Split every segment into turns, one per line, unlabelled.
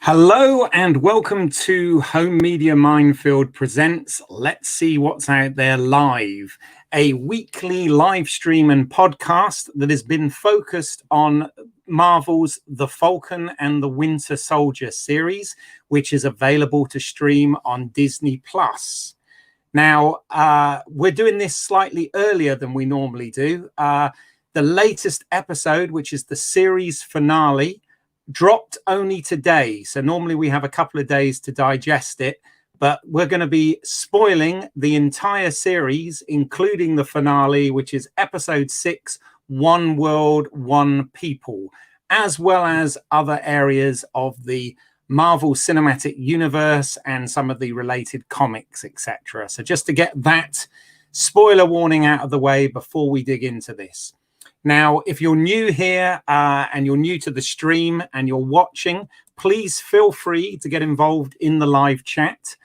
Hello and welcome to Home Media Minefield presents Let's See What's Out There Live, a weekly live stream and podcast that has been focused on Marvel's The Falcon and the Winter Soldier series, which is available to stream on Disney+. Now, we're doing this slightly earlier than we normally do. The latest episode, which is the series finale, dropped only today. So normally we have a couple of days to digest it, but we're going to be spoiling the entire series, including the finale, which is episode 6, One World, One People, as well as other areas of the Marvel Cinematic Universe and some of the related comics, etc. So just to get that spoiler warning out of the way before we dig into this. Now, if you're new here and you're new to the stream and you're watching, please feel free to get involved in the live chat.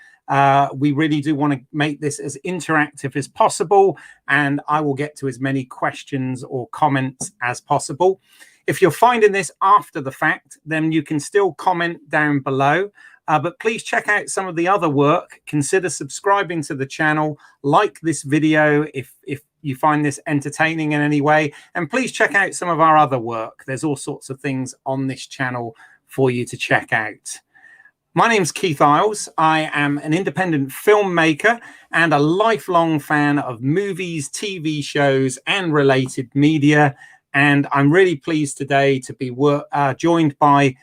We really do want to make this as interactive as possible, and I will get to as many questions or comments as possible. If you're finding this after the fact, then you can still comment down below. But please check out some of the other work. Consider subscribing to the channel, like this video if you find this entertaining in any way, and please check out some of our other work. There's all sorts of things on this channel for you to check out. My name's Keith Isles. I am an independent filmmaker and a lifelong fan of movies, TV shows, and related media. And I'm really pleased today to be joined by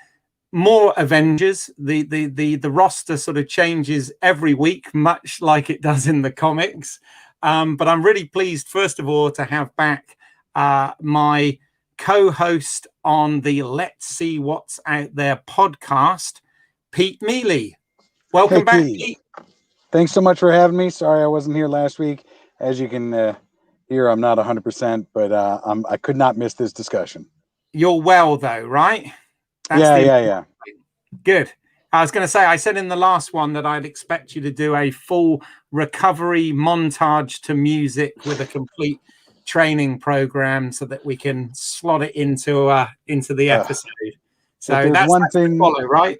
more Avengers. The roster sort of changes every week, much like it does in the comics. But I'm really pleased, first of all, to have back my co-host on the Let's See What's Out There podcast, Pete Mealy. Welcome back, Pete.
Thanks so much for having me. Sorry I wasn't here last week. As you can hear, I'm not 100%, but I could not miss this discussion.
You're well, though, right?
Yeah.
Good. I was going to say, I said in the last one that I'd expect you to do a full recovery montage to music with a complete training program so that we can slot it into the episode. So that's one thing to follow, right?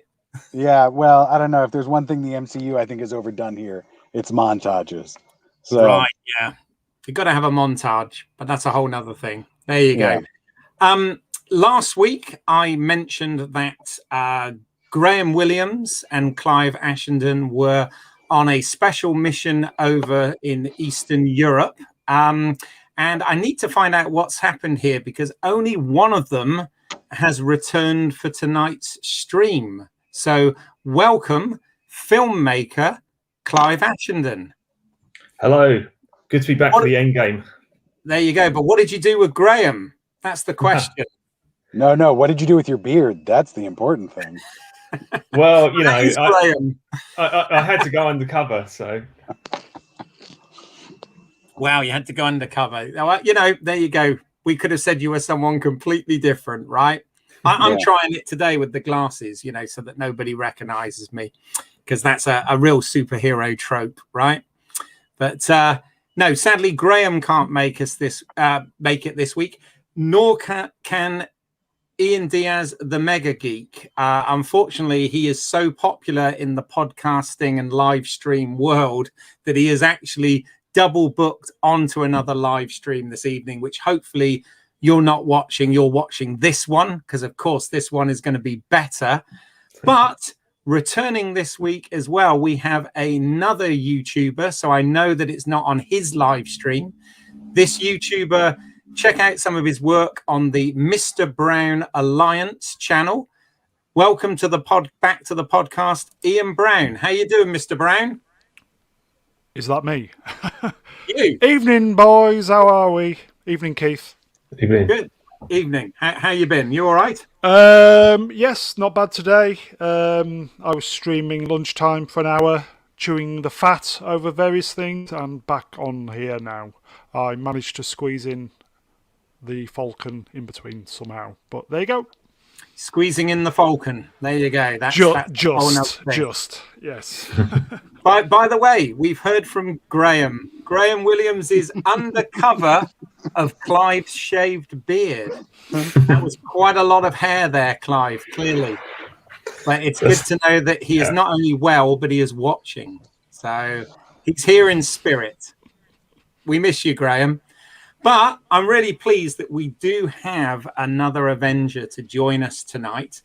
Yeah, well, I don't know. If there's one thing the MCU I think is overdone here, it's montages. So,
right, yeah. You've got to have a montage, but that's a whole nother thing. There you go. Last week, I mentioned that Graham Williams and Clive Ashenden were on a special mission over in Eastern Europe. And I need to find out what's happened here because only one of them has returned for tonight's stream. So welcome, filmmaker Clive Ashenden.
Hello. Good to be back for the end game.
There you go. But what did you do with Graham? That's the question.
No. What did you do with your beard? That's the important thing.
Well, you know, I had to go undercover, so.
Wow, you had to go undercover. You know, there you go. We could have said you were someone completely different, right? I'm trying it today with the glasses, you know, so that nobody recognizes me, because that's a real superhero trope, right? But no, sadly, Graham can't make it this week, nor can Ian Diaz, the Mega Geek. Unfortunately, he is so popular in the podcasting and live stream world that he is actually double booked onto another live stream this evening, which hopefully you're not watching. You're watching this one because, of course, this one is going to be better. But returning this week as well, we have another YouTuber. So I know that it's not on his live stream. This YouTuber, check out some of his work on the Mr. Brown Alliance channel. Welcome to back to the podcast, Ian Brown. How you doing, Mr. Brown?
Is that me?
You.
Evening, boys. How are we? Evening, Keith.
Evening.
Good. Evening. How you been? You all right?
Yes, not bad today. I was streaming lunchtime for an hour, chewing the fat over various things. I'm back on here now. I managed to squeeze in the Falcon in between somehow, but there you go.
Squeezing in the Falcon. There you go. That's
just yes.
By the way, we've heard from Graham. Graham Williams is undercover of Clive's shaved beard. That was quite a lot of hair there, Clive, clearly. But it's good to know that he is not only well, but he is watching. So he's here in spirit. We miss you, Graham. But I'm really pleased that we do have another Avenger to join us tonight.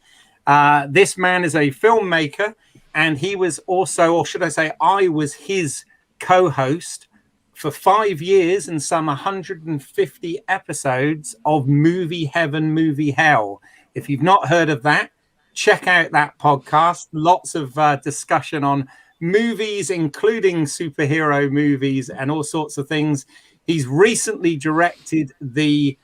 This man is a filmmaker, and he was also, or should I say, I was his co-host for 5 years and some 150 episodes of Movie Heaven, Movie Hell. If you've not heard of that, check out that podcast. Lots of discussion on movies, including superhero movies and all sorts of things. He's recently directed the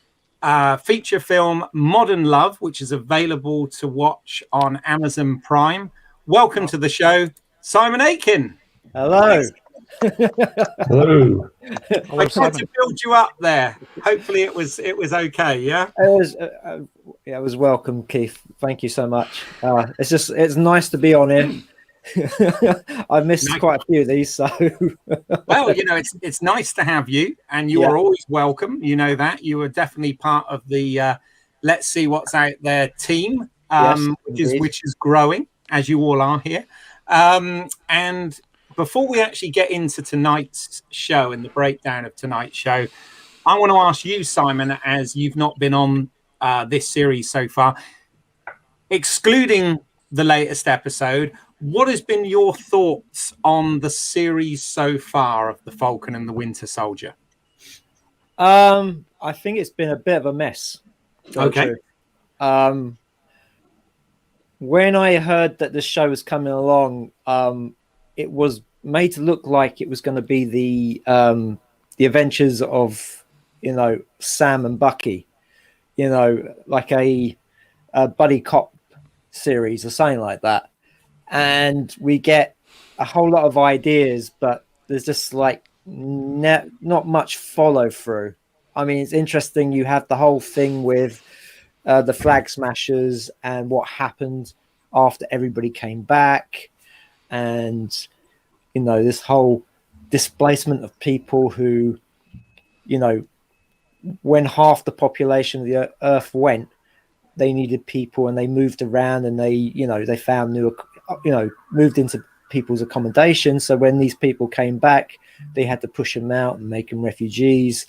feature film Modern Love, which is available to watch on Amazon Prime. Welcome to the show, Simon Aiken.
Hello.
Hello.
I tried to build you up there. Hopefully it was okay. Yeah.
It was welcome, Keith. Thank you so much. It's nice to be on here. I've missed quite a few of these, so
well, it's nice to have you, and you are always welcome. You know that you are definitely part of the Let's See What's Out There team, which is growing, as you all are here. And before we actually get into tonight's show and the breakdown of tonight's show, I want to ask you, Simon, as you've not been on this series so far, excluding the latest episode, what has been your thoughts on the series so far of the Falcon and the Winter Soldier?
I think it's been a bit of a mess.
Okay.
When I heard that the show was coming along, it was made to look like it was going to be the adventures of, Sam and Bucky, like a buddy cop series or something like that. And we get a whole lot of ideas, but there's just like not much follow through. I mean, it's interesting. You have the whole thing with the Flag Smashers and what happened after everybody came back, and this whole displacement of people who, when half the population of the Earth went, they needed people, and they moved around, and they found new, moved into people's accommodation. So when these people came back, they had to push them out and make them refugees.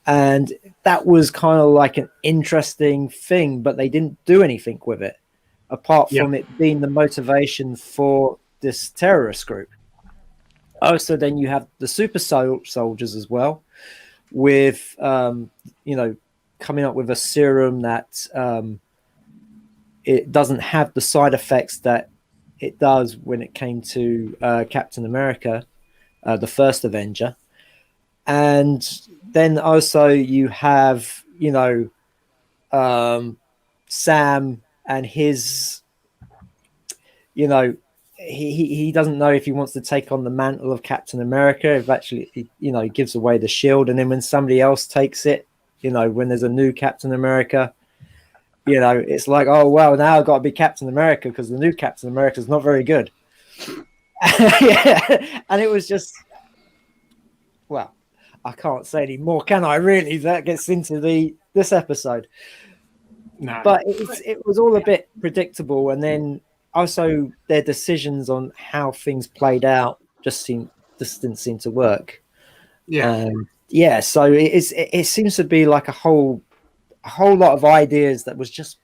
And that was kind of like an interesting thing, but they didn't do anything with it, apart from it being the motivation for this terrorist group. Also, then you have the super soldiers as well, with, coming up with a serum that it doesn't have the side effects that it does when it came to Captain America, the first Avenger. And then also you have, Sam and his, he doesn't know if he wants to take on the mantle of Captain America, if actually, he gives away the shield. And then when somebody else takes it, when there's a new Captain America, it's like, oh, well, now I've got to be Captain America because the new Captain America is not very good. And it was just, well, I can't say any more, can I? Really, that gets into this episode.
No.
But it was all a bit predictable, and then also their decisions on how things played out just didn't seem to work. So it seems to be like a whole lot of ideas that was just,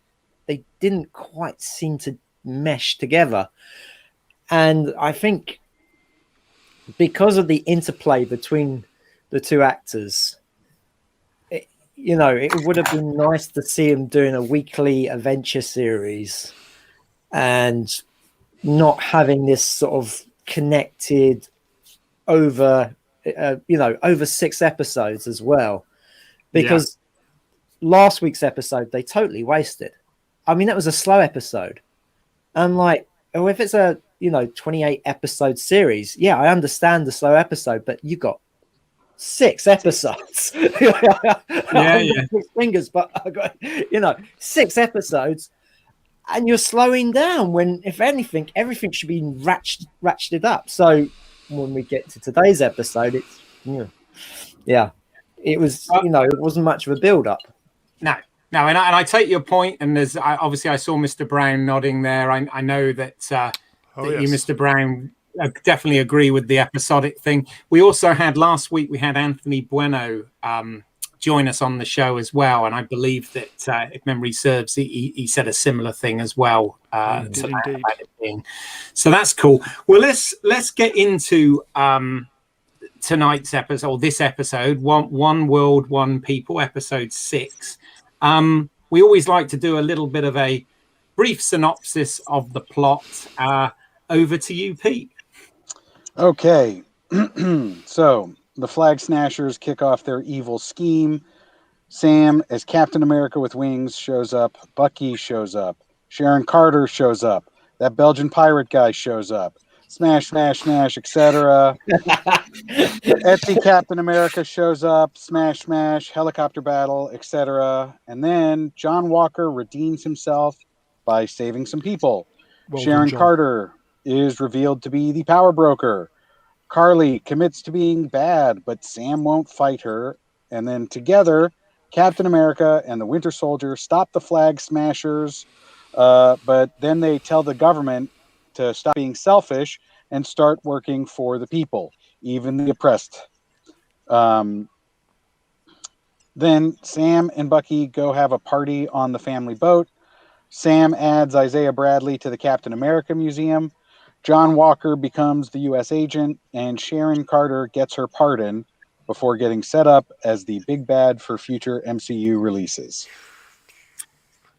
they didn't quite seem to mesh together. And I think because of the interplay between the two actors, it would have been nice to see him doing a weekly adventure series and not having this sort of connected over 6 episodes as well, because last week's episode they totally wasted. I mean, that was a slow episode. I'm like, oh, if it's a 28 episode series, I understand the slow episode, but you got 6 episodes. Fingers, but I got 6 episodes, and you're slowing down when, if anything, everything should be ratcheted up. So when we get to today's episode, it's it was it wasn't much of a build up.
No, No, and I take your point, and obviously I saw Mr. Brown nodding there. I know that, you, Mr. Brown, definitely agree with the episodic thing. We also had last week, we had Anthony Bueno join us on the show as well, and I believe that if memory serves, he said a similar thing as well.
Indeed.
About it being. So that's cool. Well, let's get into tonight's episode, or this episode, One World, One People, episode 6. We always like to do a little bit of a brief synopsis of the plot. Over to you, Pete.
Okay. So the Flag Smashers kick off their evil scheme. Sam, as Captain America with wings, shows up. Bucky shows up. Sharon Carter shows up. That Belgian pirate guy shows up. Smash, smash, smash, etc. Etsy Captain America shows up. Smash, smash, helicopter battle, etc. And then John Walker redeems himself by saving some people. Sharon Carter is revealed to be the power broker. Carly commits to being bad, but Sam won't fight her. And then together, Captain America and the Winter Soldier stop the Flag Smashers, but then they tell the government to stop being selfish and start working for the people, even the oppressed. Then Sam and Bucky go have a party on the family boat. Sam adds Isaiah Bradley to the Captain America Museum. John Walker becomes the U.S. agent, and Sharon Carter gets her pardon before getting set up as the big bad for future MCU releases.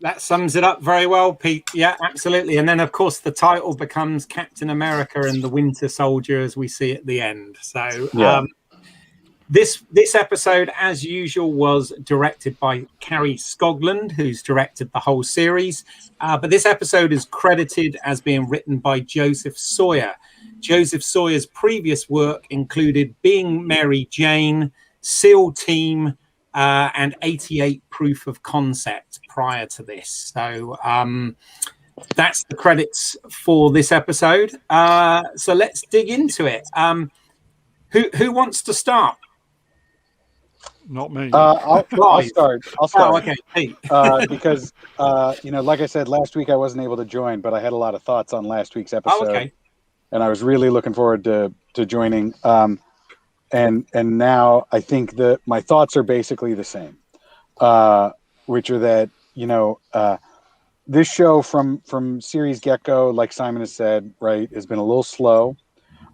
That sums it up very well, Pete. Yeah, absolutely. And then, of course, the title becomes Captain America and the Winter Soldier, as we see at the end. So this episode, as usual, was directed by Carrie Scogland, who's directed the whole series. But this episode is credited as being written by Joseph Sawyer. Joseph Sawyer's previous work included Being Mary Jane, SEAL Team, and 88 Proof of Concept prior to this. So that's the credits for this episode. So let's dig into it. Who wants to start?
Not me.
I'll start.
Oh, okay. Pete.
Because like I said, last week I wasn't able to join, but I had a lot of thoughts on last week's episode.
Oh, okay.
And I was really looking forward to joining. And now I think that my thoughts are basically the same, which are that, this show from series get-go, like Simon has said, right, has been a little slow.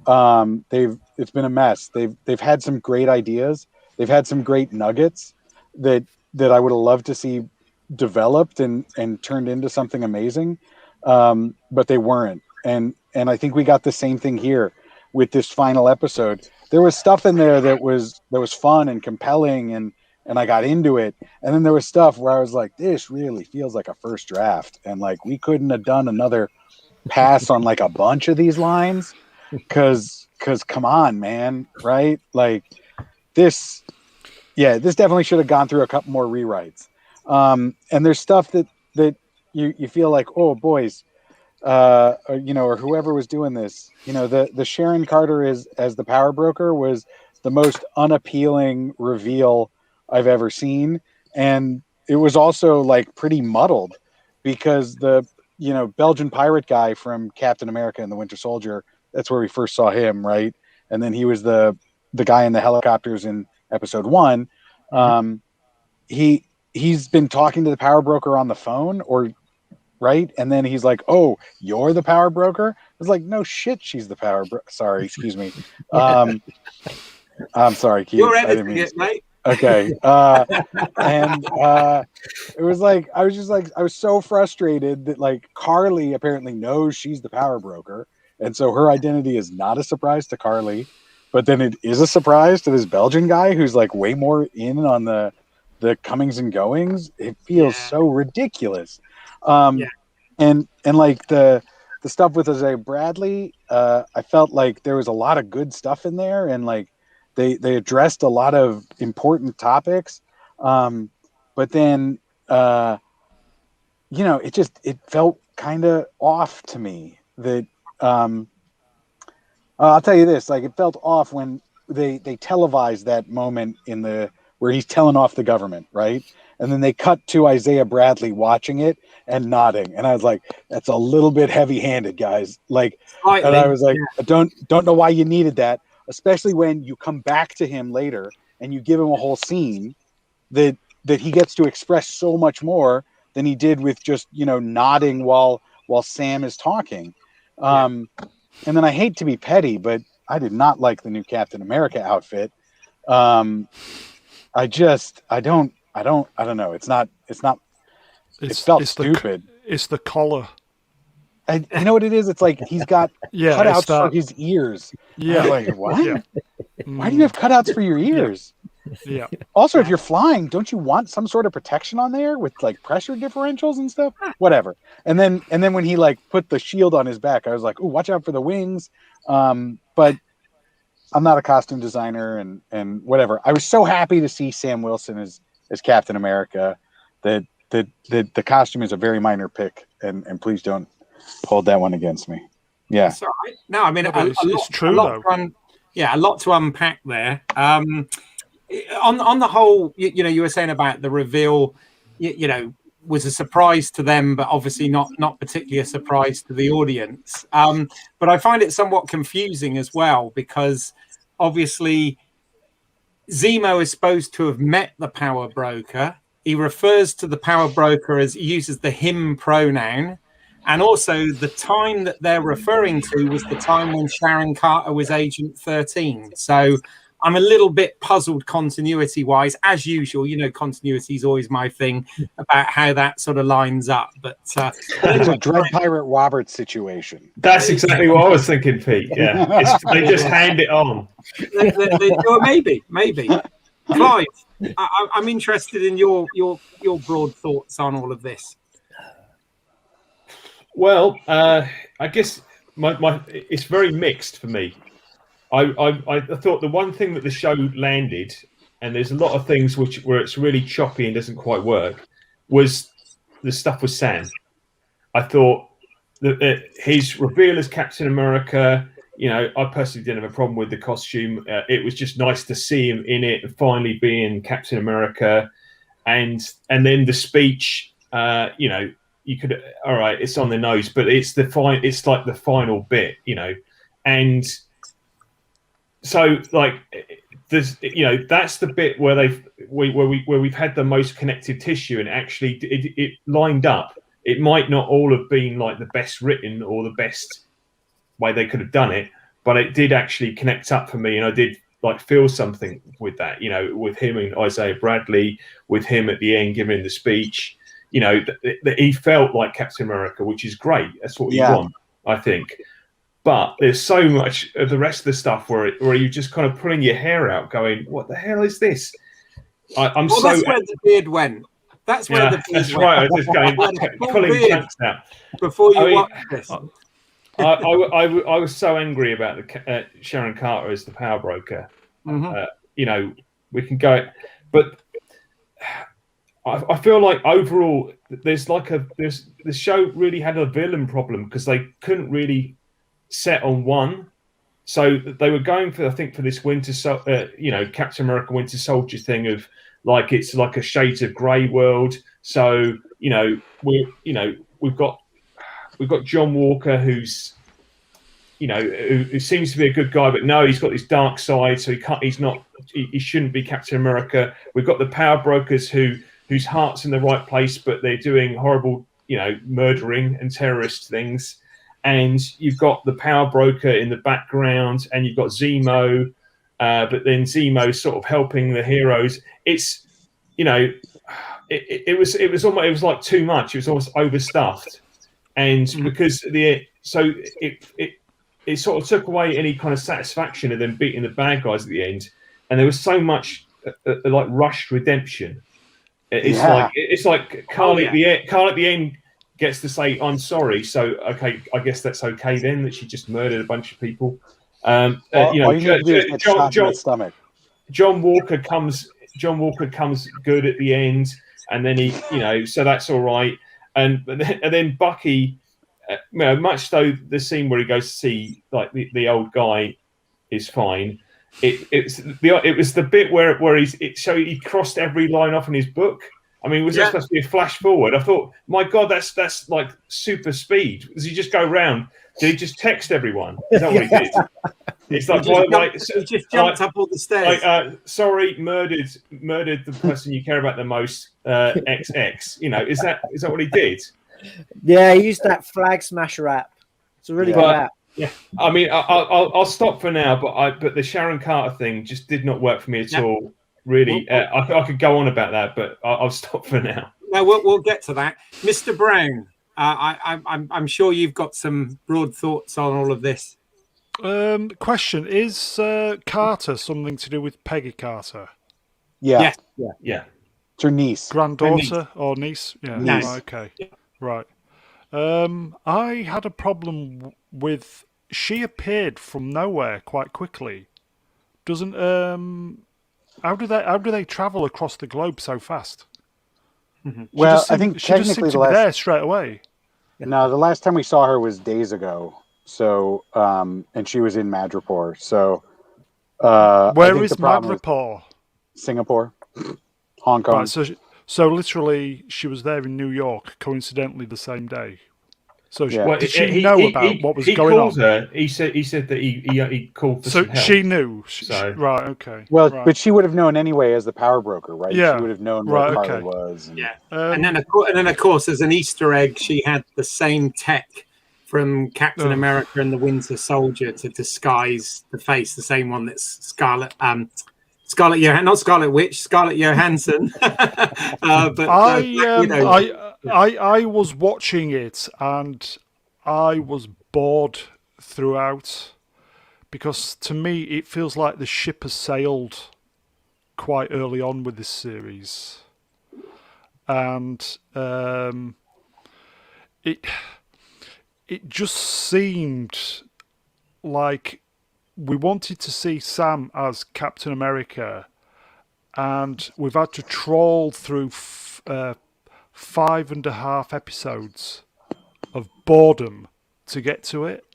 It's been a mess. They've had some great ideas. They've had some great nuggets that I would have loved to see developed and turned into something amazing. But they weren't. And I think we got the same thing here with this final episode. There was stuff in there that was fun and compelling and I got into it. And then there was stuff where I was like, this really feels like a first draft. And like, we couldn't have done another pass on like a bunch of these lines. Cause come on, man. Right. Like this definitely should have gone through a couple more rewrites. And there's stuff that you feel like, oh boys, or whoever was doing this, the Sharon Carter as the power broker was the most unappealing reveal I've ever seen. And it was also like pretty muddled because the, Belgian pirate guy from Captain America and the Winter Soldier, that's where we first saw him. Right. And then he was the guy in the helicopters in episode 1. He's been talking to the power broker on the phone right? And then he's like, oh, you're the power broker? It's like, no shit, she's the power broker. Sorry, excuse me. I'm sorry, Keith.
You're editing it, mate.
Okay. And it was like, I was so frustrated that like Carly apparently knows she's the power broker. And so her identity is not a surprise to Carly, but then it is a surprise to this Belgian guy who's like way more in on the comings and goings. It feels so ridiculous. And like the stuff with Isaiah Bradley, I felt like there was a lot of good stuff in there, and like they addressed a lot of important topics. But then it felt kind of off to me that I'll tell you this, like it felt off when they televised that moment where he's telling off the government, right? And then they cut to Isaiah Bradley watching it and nodding. And I was like, that's a little bit heavy-handed, guys. Like,
Slightly,
and I was like,
yeah.
I don't know why you needed that, especially when you come back to him later and you give him a whole scene that he gets to express so much more than he did with just, nodding while Sam is talking. And then I hate to be petty, but I did not like the new Captain America outfit. I don't know. It felt stupid.
It's the collar.
You know what it is? It's like he's got cutouts for his ears.
Yeah.
Like, what?
Yeah.
Why do you have cutouts for your ears?
Yeah.
Also, if you're flying, don't you want some sort of protection on there with like pressure differentials and stuff? Whatever. And then when he like put the shield on his back, I was like, "Ooh, watch out for the wings." But I'm not a costume designer and whatever. I was so happy to see Sam Wilson as Captain America. That the costume is a very minor pick, and please don't hold that one against me. Yeah.
That's all right. No, I mean,
it's true though.
A lot to unpack there. On the whole, you were saying about the reveal, was a surprise to them, but obviously not particularly a surprise to the audience. But I find it somewhat confusing as well, because obviously Zemo is supposed to have met the power broker. He refers to the power broker as, he uses the him pronoun. And also the time that they're referring to was the time when Sharon Carter was Agent 13. So I'm a little bit puzzled continuity-wise. As usual, continuity is always my thing about how that sort of lines up. But
it's a Dread Pirate Roberts situation.
That's exactly what I was thinking, Pete. Yeah, they just hand it on.
Or maybe. Clive, I'm interested in your broad thoughts on all of this.
Well, I guess my it's very mixed for me. I thought the one thing that the show landed, and there's a lot of things where it's really choppy and doesn't quite work, was the stuff with Sam. I thought that his reveal as Captain America, I personally didn't have a problem with the costume. It was just nice to see him in it and finally being Captain America, and then the speech. You could, all right, it's on the nose, but it's it's like the final bit, and so like there's, that's the bit where we've had the most connective tissue, and actually it lined up. It might not all have been like the best written or the best way they could have done it, but it did actually connect up for me, and I did like feel something with that, with him and Isaiah Bradley, with him at the end giving the speech. That he felt like Captain America, which is great. That's what you want, I think. But there's so much of the rest of the stuff where you're just kind of pulling your hair out, going, "What the hell is this?" That's
where the beard went. That's where the beard
that's
went.
right. I was just going pulling chunks out
before you watch this.
I was so angry about the Sharon Carter as the power broker.
Mm-hmm.
We can go, but. I feel like overall the show really had a villain problem because they couldn't really set on one, so they were going for, I think, for this Captain America Winter Soldier thing of like it's like a Shades of Grey world. So we've got John Walker who's who seems to be a good guy, but no, he's got this dark side, so he shouldn't be Captain America. We've got the power brokers whose heart's in the right place, but they're doing horrible, murdering and terrorist things. And you've got the power broker in the background, and you've got Zemo, but then Zemo's sort of helping the heroes. It's, it was like too much. It was almost overstuffed, and because it sort of took away any kind of satisfaction of them beating the bad guys at the end, and there was so much like rushed redemption. It's like Carl at the end gets to say, "I'm sorry." So okay, I guess that's okay then that she just murdered a bunch of people. John Walker comes good at the end, and then he, so that's all right. And then Bucky, much though the scene where he goes to see like the old guy is fine. It was the bit where he crossed every line off in his book, I mean, was that supposed to be a flash forward? I thought, my God, that's like super speed. Does he just go round? Did he just text everyone? Is that what he did? It's like,
he just jumped up all the stairs.
Sorry, murdered the person you care about the most. XX. You know, is that what he did?
Yeah, he used that Flag Smasher app. It's a really good app.
Yeah, I mean, I'll stop for now. But the Sharon Carter thing just did not work for me at all. Really, I could go on about that, but I'll stop for now.
No, we'll get to that, Mr. Brown. I'm sure you've got some broad thoughts on all of this.
Question: is Carter something to do with Peggy Carter?
Yeah.
It's
her niece,
granddaughter or niece? Yeah.
Nice.
Okay. Yeah. Right. I had a problem with. She appeared from nowhere quite quickly. Doesn't How do they travel across the globe so fast?
Well, I think
she just seemed to be there straight away.
No, the last time we saw her was days ago. So, and she was in Madripoor. So,
where is Madripoor?
Singapore, Hong Kong.
Right, so literally, she was there in New York, coincidentally the same day. So did she know about what was going on?
Her. He said that he called for some help.
She knew. Right. Okay.
Well, but she would have known anyway as the power broker, right?
Yeah.
She would have known what Carly was. And...
Yeah. And then of course, as an Easter egg, she had the same tech from Captain America and the Winter Soldier to disguise the face, the same one that's Scarlet Johansson.
I was watching it and I was bored throughout because to me it feels like the ship has sailed quite early on with this series, and it just seemed like we wanted to see Sam as Captain America, and we've had to trawl through 5.5 episodes of boredom to get to it,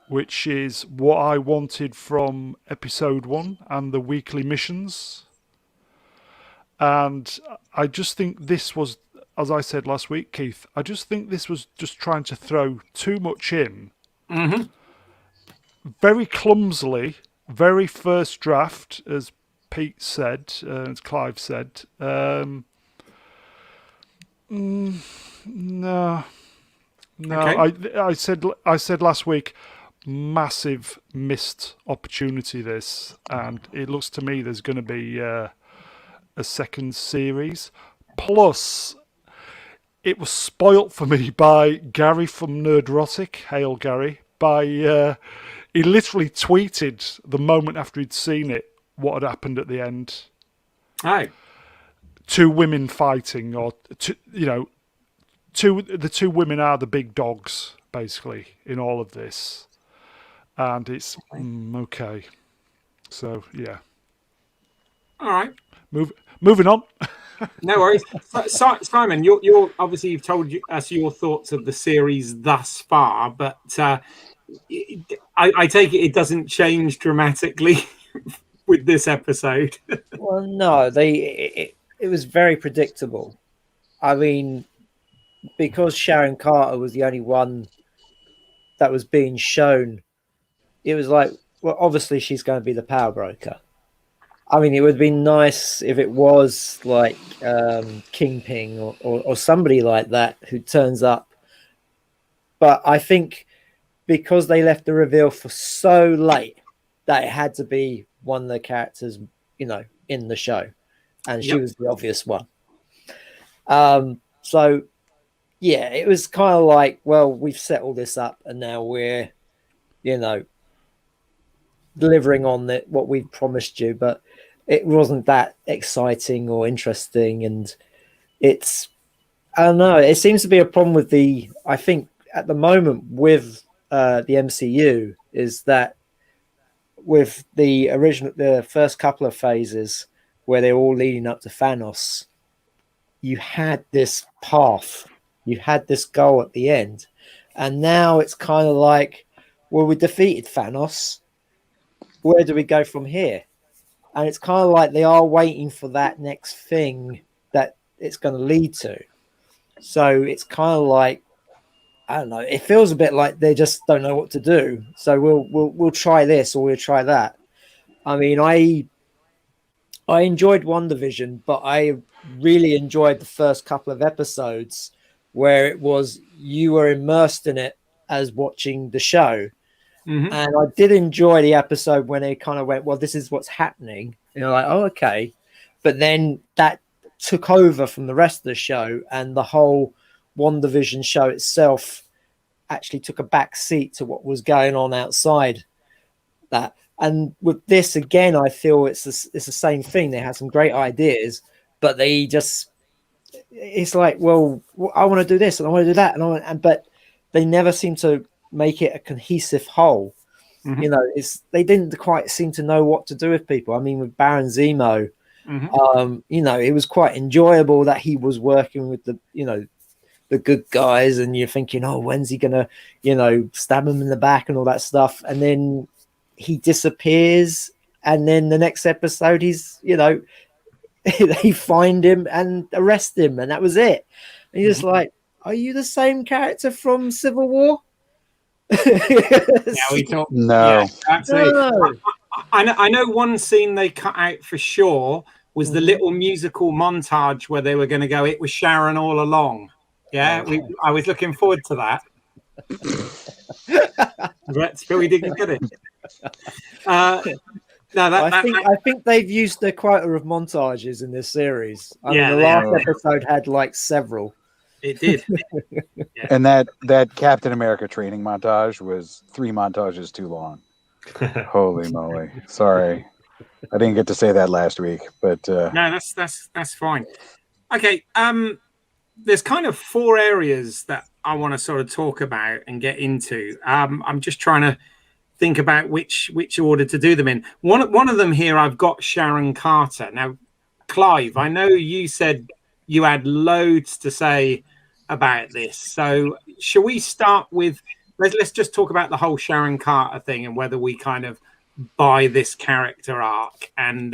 which is what I wanted from episode 1 and the weekly missions. And I just think this was, as I said last week, Keith, I just think this was just trying to throw too much in.
Mm-hmm.
Very clumsily, very first draft, as Pete said, as Clive said. No. Okay. I said last week, massive missed opportunity this, and it looks to me there's going to be a second series. Plus, it was spoilt for me by Gary from Nerdrotic. Hail Gary! He literally tweeted the moment after he'd seen it what had happened at the end.
Aye.
2 women fighting, or the 2 women are the big dogs basically in all of this, and it's okay. So yeah.
All right.
Moving on.
No worries. Simon, you're obviously you've told us your thoughts of the series thus far, but I take it doesn't change dramatically with this episode.
Well, no, it was very predictable. I mean, because Sharon Carter was the only one that was being shown, it was like, well, obviously she's going to be the power broker. I mean, it would be nice if it was like Kingpin or somebody like that who turns up. But I think because they left the reveal for so late that it had to be one of the characters, in the show. And she was the obvious one. So, yeah, it was kind of like, well, we've set all this up and now we're, delivering on what we promised you. But it wasn't that exciting or interesting. And I don't know, it seems to be a problem with I think at the moment with the MCU is that with the first couple of phases where they're all leading up to Thanos, you had this path, you had this goal at the end, and now it's kind of like, well, we defeated Thanos, where do we go from here? And it's kind of like they are waiting for that next thing that it's going to lead to. So it's kind of like, I don't know. It feels a bit like they just don't know what to do. So we'll try this or we'll try that. I mean, I enjoyed WandaVision, but I really enjoyed the first couple of episodes where it was you were immersed in it as watching the show.
Mm-hmm.
And I did enjoy the episode when it kind of went, well, this is what's happening. And you're like, oh, okay. But then that took over from the rest of the show, and the whole WandaVision show itself actually took a back seat to what was going on outside that. And with this, again, I feel it's the same thing. They had some great ideas, but they just, it's like, well, I want to do this and I want to do that. But they never seem to make it a cohesive whole.
Mm-hmm.
You know, they didn't quite seem to know what to do with people. I mean, with Baron Zemo, you know, it was quite enjoyable that he was working with the good guys, and you're thinking, oh, when's he gonna, you know, stab him in the back and all that stuff, and then he disappears, and then the next episode he's, you know, they find him and arrest him, and that was it. And you're just like, are you the same character from Civil War?
Yeah, we talk.
No.
Yeah, absolutely.
No.
I know one scene they cut out for sure was the little musical montage where they were going to go, it was Sharon all along. Yeah, I was looking forward to that. But we didn't get it. No,
I think they've used the quota of montages in this series. I mean, the last episode had like several.
It did.
Yeah. And that Captain America training montage was 3 montages too long. Holy moly! Sorry, I didn't get to say that last week, but
no, that's fine. Okay, there's kind of 4 areas that I want to sort of talk about and get into. I'm just trying to think about which order to do them in. One of them here, I've got Sharon Carter. Now, Clive, I know you said you had loads to say about this, so shall we start with? Let's just talk about the whole Sharon Carter thing and whether we kind of buy this character arc. And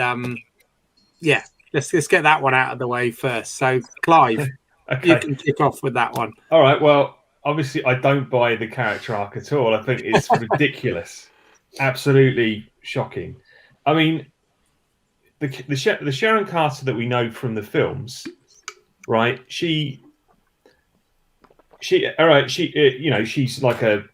let's get that one out of the way first. So, Clive,
okay.
You can kick off with that one.
All right. Well, obviously, I don't buy the character arc at all. I think it's ridiculous, absolutely shocking. I mean, the Sharon Carter that we know from the films, right? She's like a,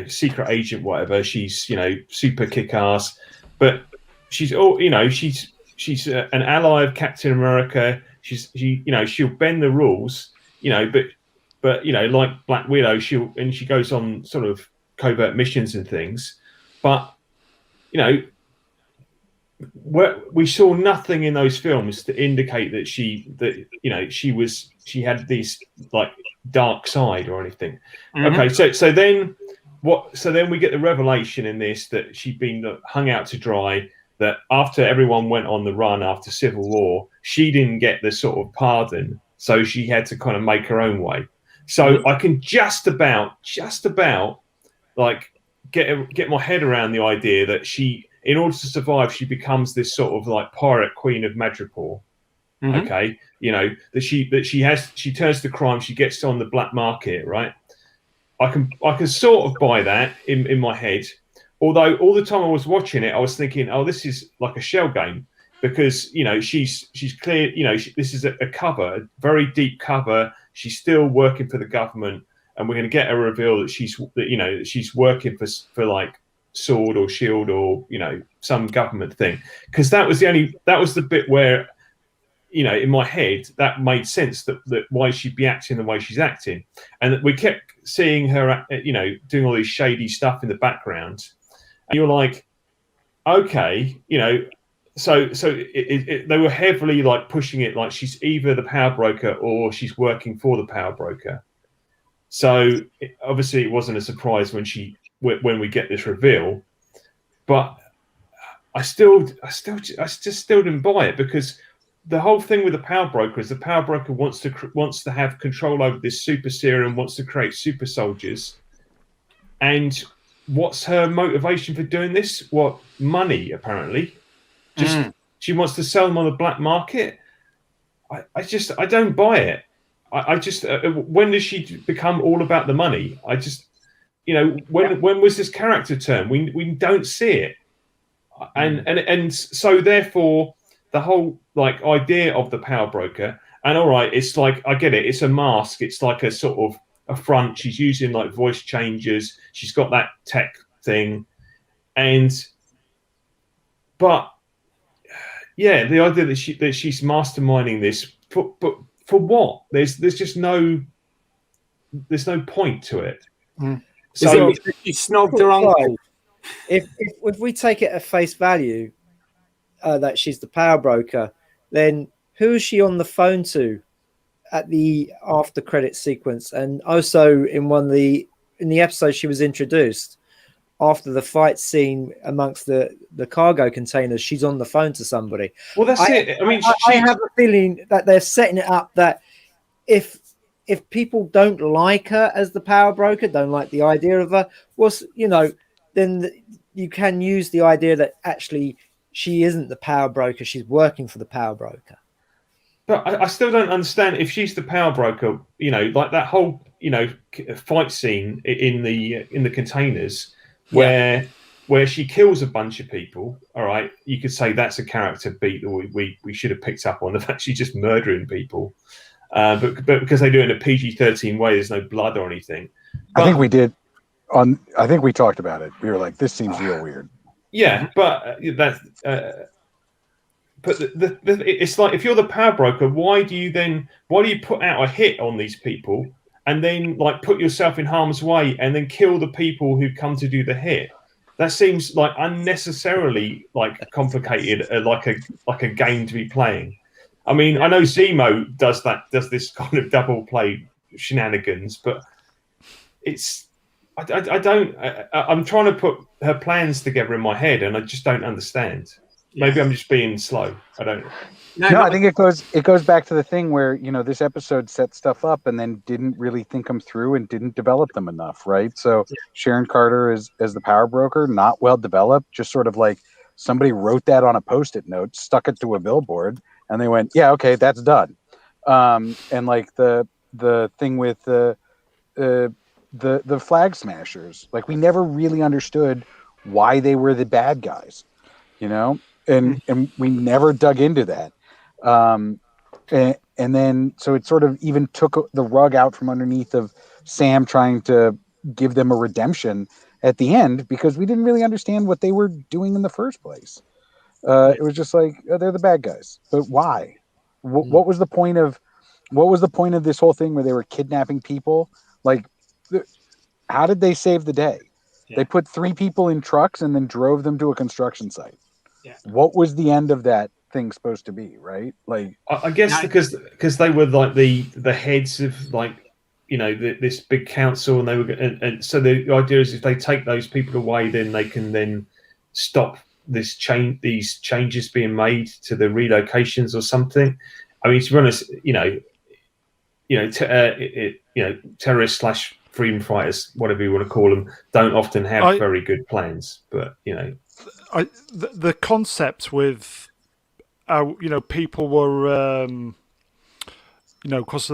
secret agent, whatever. She's, super kick-ass, but she's an ally of Captain America. She'll bend the rules, but like Black Widow, she goes on sort of covert missions and things. But we saw nothing in those films to indicate that she had this like dark side or anything. Mm-hmm. Okay, so then we get the revelation in this that she'd been hung out to dry, that after everyone went on the run after Civil War, she didn't get the sort of pardon, so she had to kind of make her own way. So I can just about like get my head around the idea that she, in order to survive, she becomes this sort of like pirate queen of Madripoor. Mm-hmm. Okay, that she turns to crime, she gets on the black market, right? I can sort of buy that in my head. Although all the time I was watching it, I was thinking, oh, this is like a shell game, because she's clear. This is a cover, a very deep cover. She's still working for the government, and we're going to get a reveal that she's working for like Sword or Shield or some government thing. Because that was the bit where in my head that made sense, that why she'd be acting the way she's acting, and that we kept seeing her doing all this shady stuff in the background. And you're like, okay, so they were heavily like pushing it like she's either the power broker or she's working for the power broker. So obviously it wasn't a surprise when we get this reveal, but I just still didn't buy it, because the whole thing with the power broker is the power broker wants to have control over this super serum, wants to create super soldiers, and what's her motivation for doing this? What, money, apparently. She wants to sell them on the black market. I don't buy it. I just when does she become all about the money? I just, when was this character turn? We don't see it, and so therefore the whole idea of the power broker. And all right, it's like, I get it. It's a mask. It's like a sort of a front. She's using like voice changers. She's got that tech thing, but yeah, the idea that she's masterminding this, but for what? There's just no point to it.
So she snogged her uncle.
If we take it at face value, that she's the power broker, then who is she on the phone to at the after credit sequence? And also in the episode she was introduced after the fight scene amongst the cargo containers, she's on the phone to somebody.
Well, that's it. I mean,
I have a feeling that they're setting it up that if people don't like her as the power broker, don't like the idea of her, then you can use the idea that actually she isn't the power broker, she's working for the power broker.
But I still don't understand, if she's the power broker, like that whole fight scene in the containers where she kills a bunch of people. All right, you could say that's a character beat that we should have picked up on, the fact she's just murdering people, but because they do it in a PG-13 way, there's no blood or anything.
I think we did. I think we talked about it. We were like, this seems real weird.
Yeah, but that's. But it's like, if you're the power broker, why do you put out a hit on these people and then put yourself in harm's way and then kill the people who come to do the hit? That seems like unnecessarily complicated, like a game to be playing. I mean, I know Zemo does this kind of double play shenanigans, but I'm trying to put her plans together in my head and I just don't understand. Maybe I'm just being slow. I don't.
No, I think it goes back to the thing where this episode set stuff up and then didn't really think them through and didn't develop them enough, right? So Sharon Carter as the power broker, not well developed, just sort of like somebody wrote that on a Post-it note, stuck it to a billboard, and they went, "Yeah, okay, that's done." And like the thing with the flag smashers, like we never really understood why they were the bad guys, and we never dug into that. And then so it sort of even took the rug out from underneath of Sam trying to give them a redemption at the end, because we didn't really understand what they were doing in the first place. It was just like, oh, they're the bad guys, but why? What was the point of this whole thing where they were kidnapping people? Like, how did they save the day? Yeah. They put 3 people in trucks and then drove them to a construction site. Yeah. What was the end of that thing supposed to be, right? Like,
I guess because they were like the heads of this big council, and they were, and so the idea is if they take those people away, then they can then stop these changes being made to the relocations or something. I mean, to be honest, terrorists / freedom fighters, whatever you want to call them, don't often have very good plans. But
the concept with people were because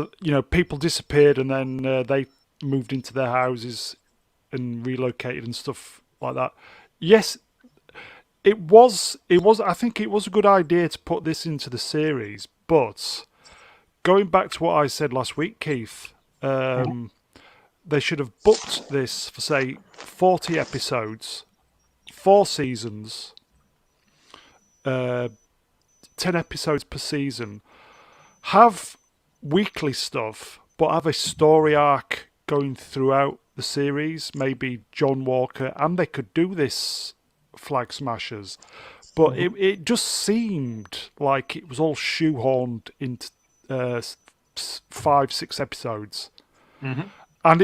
people disappeared and then they moved into their houses and relocated and stuff like that. Yes, it was. I think it was a good idea to put this into the series, but going back to what I said last week, Keith. They should have booked this for, say, 40 episodes, 4 seasons, 10 episodes per season. Have weekly stuff, but have a story arc going throughout the series. Maybe John Walker, and they could do this Flag Smashers. But it just seemed like it was all shoehorned into 5-6 episodes. Mm-hmm. And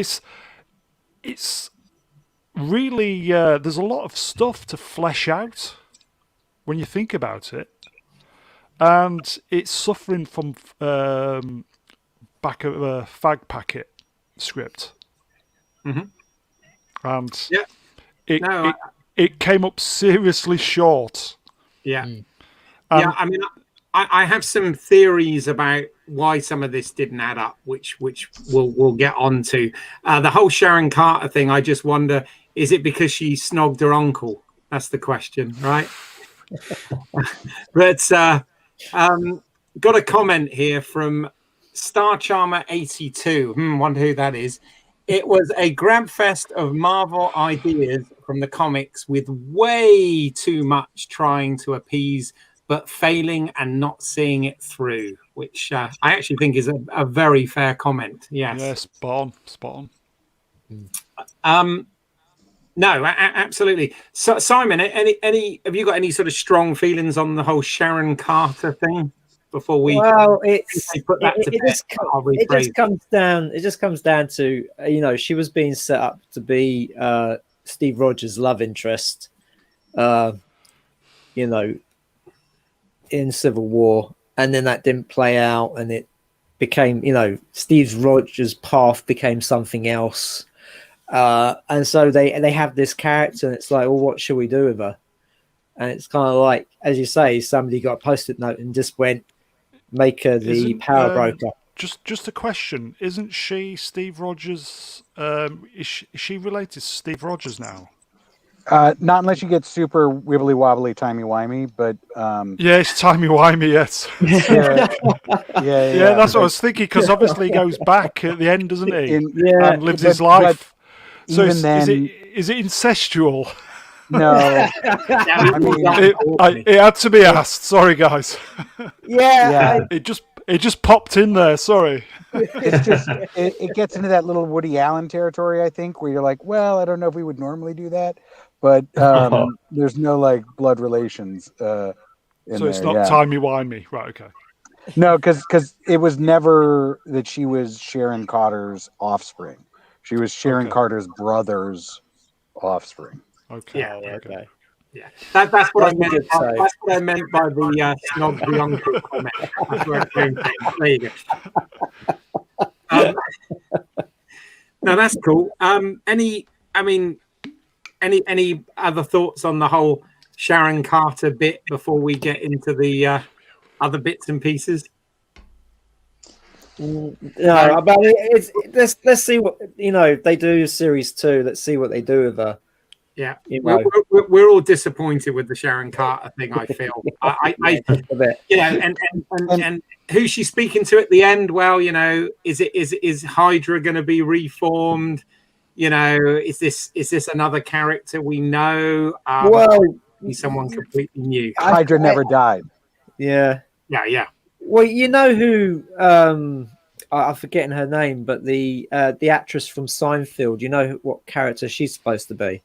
it's really there's a lot of stuff to flesh out when you think about it, and it's suffering from back of a fag packet script, and it came up seriously short.
Yeah, I mean, I have some theories about why some of this didn't add up, which we'll get onto. The whole Sharon Carter thing, I just wonder, is it because she snogged her uncle? That's the question, right? But got a comment here from Star Charmer 82. Wonder who that is. It was a grab fest of Marvel ideas from the comics with way too much trying to appease, but failing and not seeing it through, which I actually think is a very fair comment. Yes.
Yeah, spot on.
No, absolutely. So, Simon, any have you got any sort of strong feelings on the whole Sharon Carter thing before we?
Well,
it
just comes down to she was being set up to be Steve Rogers' love interest, in Civil War, and then that didn't play out, and it became Steve Rogers' path became something else. And so they have this character, and it's like, well, what should we do with her? And it's kind of like, as you say, somebody got a post-it note and just went, make her the power broker.
Just a question: isn't she Steve Rogers? Is she related to Steve Rogers now?
Not unless you get super wibbly wobbly, timey wimey, but
yeah, it's timey wimey. Yes.
Yeah.
That's what I was thinking, because obviously he goes back at the end, doesn't he? And lives his
but
life. So
even then,
is it incestual?
No.
It had to be asked. Sorry, guys.
Yeah.
It just popped in there. Sorry.
It's just it gets into that little Woody Allen territory, I think, where you're like, well, I don't know if we would normally do that, but there's no like blood relations.
So it's not timey wimey, right? Okay.
No, because it was never that she was Sharon Carter's offspring. She was Sharon Carter's brother's offspring.
Okay.
Okay.
Yeah, that's what I meant. That's what I meant by the snog the uncle comment. That's where it came from. There you go. No, that's cool. Any other thoughts on the whole Sharon Carter bit before we get into the other bits and pieces?
No, but let's see what they do series 2. Let's see what they do with her.
Yeah, we're all disappointed with the Sharon Carter thing. I feel, and who's she speaking to at the end? Well, is Hydra going to be reformed? Is this another character we know? Someone completely new.
Hydra never died.
Yeah. Well, who? I'm forgetting her name, but the actress from Seinfeld. You know what character she's supposed to be?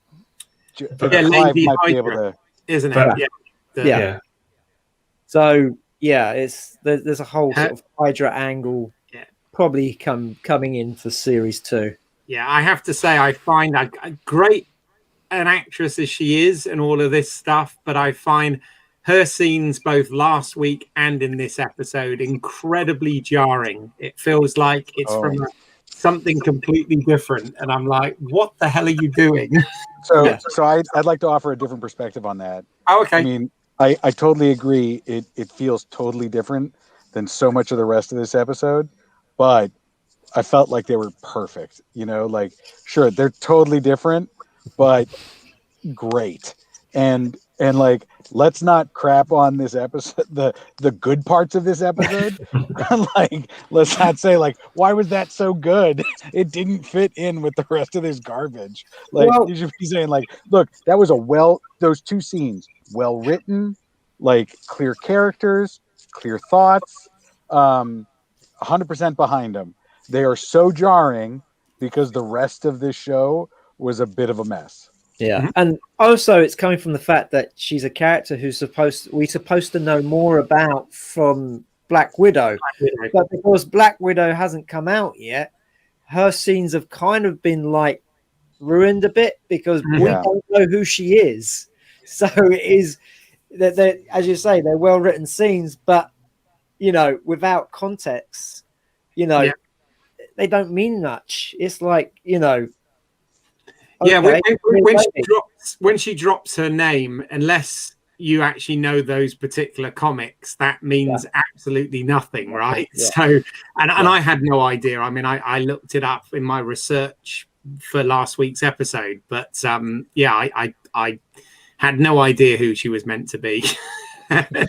Lady Hydra, isn't it?
Yeah. So there's a whole sort of Hydra angle, probably coming in for series 2.
Yeah, I have to say, I find a great an actress as she is and all of this stuff, but I find her scenes both last week and in this episode incredibly jarring. It feels like it's from something completely different, and I'm like, what the hell are you doing?
So I'd like to offer a different perspective on that.
Oh, okay.
I mean, I totally agree. It feels totally different than so much of the rest of this episode, but I felt like they were perfect. Like, sure, they're totally different, but great. And like, let's not crap on this episode, the good parts of this episode. Like, let's not say like, why was that so good? It didn't fit in with the rest of this garbage. Like, you should be saying like, look, that was those two scenes, well written, like clear characters, clear thoughts, 100% behind them. They are so jarring because the rest of this show was a bit of a mess.
Yeah, and also it's coming from the fact that she's a character we're supposed to know more about from Black Widow. But because Black Widow hasn't come out yet, her scenes have kind of been like ruined a bit because we don't know who she is. So it is that as you say, they're well written scenes, but without context, they don't mean much. It's like
when she drops her name, unless you actually know those particular comics, that means absolutely nothing, right?
Yeah.
So, and I had no idea. I mean, I looked it up in my research for last week's episode, but I had no idea who she was meant to be. And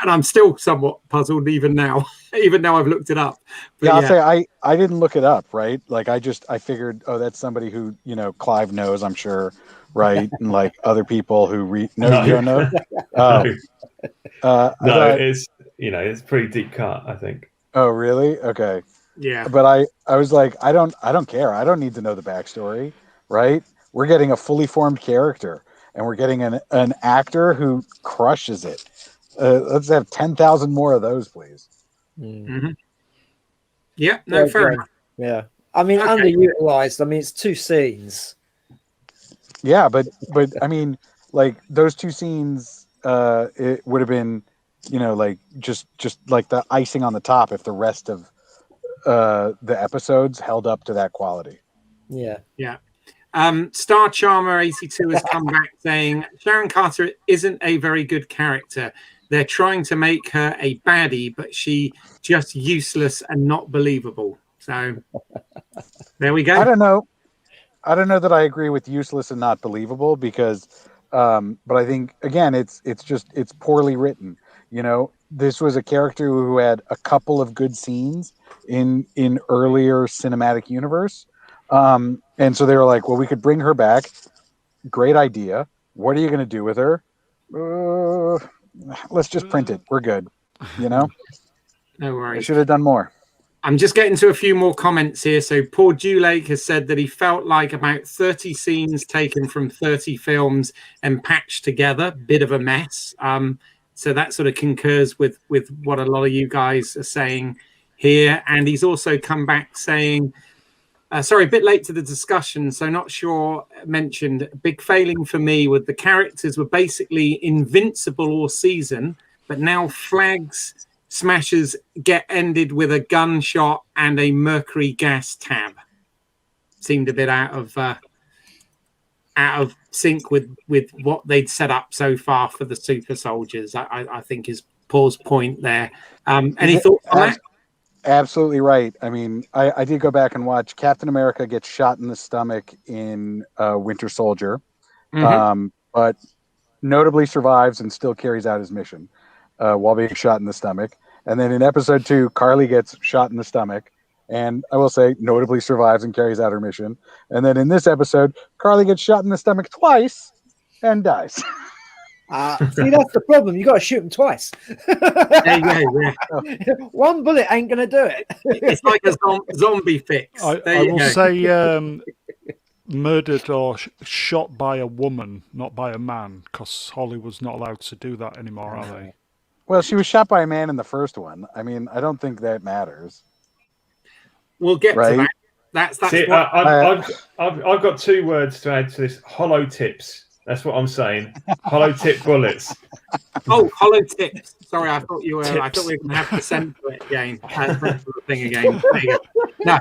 I'm still somewhat puzzled even now, even though I've looked it up. But
I'll say I didn't look it up, right? Like I figured, oh, that's somebody who, Clive knows, I'm sure, right? And like other people who you don't know.
It's it's pretty deep cut, I think.
Oh, really? Okay.
Yeah.
But I was like, I don't care. I don't need to know the backstory, right? We're getting a fully formed character, and we're getting an actor who crushes it. Let's have 10,000 more of those, please.
Mm-hmm. Yeah, no, fair enough.
Yeah, I mean, underutilized. I mean, it's 2 scenes.
Yeah, but I mean, like those 2 scenes, it would have been, like just like the icing on the top if the rest of the episodes held up to that quality.
Yeah.
Star Charmer 82 has come back saying Sharon Carter isn't a very good character. They're trying to make her a baddie, but she just useless and not believable. So there we go.
I don't know that I agree with useless and not believable because, but I think again, it's poorly written. This was a character who had a couple of good scenes in earlier cinematic universe. And so they were like, well, we could bring her back. Great idea. What are you going to do with her? Let's just print it. We're good.
No worries.
I should have done more.
I'm just getting to a few more comments here. So Paul Dulake has said that he felt like about 30 scenes taken from 30 films and patched together. Bit of a mess. So that sort of concurs with what a lot of you guys are saying here. And he's also come back saying, sorry, a bit late to the discussion, so not sure, mentioned, big failing for me with the characters were basically invincible all season, but now Flag's smashes get ended with a gunshot and a mercury gas tab. Seemed a bit out of sync with what they'd set up so far for the super soldiers. I think is Paul's point there. Any thoughts on that?
Absolutely right. I mean, I did go back and watch Captain America get shot in the stomach in Winter Soldier, but notably survives and still carries out his mission while being shot in the stomach. And then in episode 2, Carly gets shot in the stomach, and I will say notably survives and carries out her mission. And then in this episode, Carly gets shot in the stomach twice and dies.
See, that's the problem. You got to shoot them twice.
Yeah.
One bullet ain't going to do it.
It's like a zombie fix.
I will say murdered or shot by a woman, not by a man, because Hollywood's not allowed to do that anymore, are they?
Well, she was shot by a man in the first one. I mean, I don't think that matters.
We'll get to that. That's
See,
what...
I've got 2 words to add to this. Hollow tips. That's what I'm saying. Hollow tip bullets.
Oh, hollow tips. Sorry, I thought you were. Tips. I thought we were going to have to censor it again. Censor the thing again. There you go. No.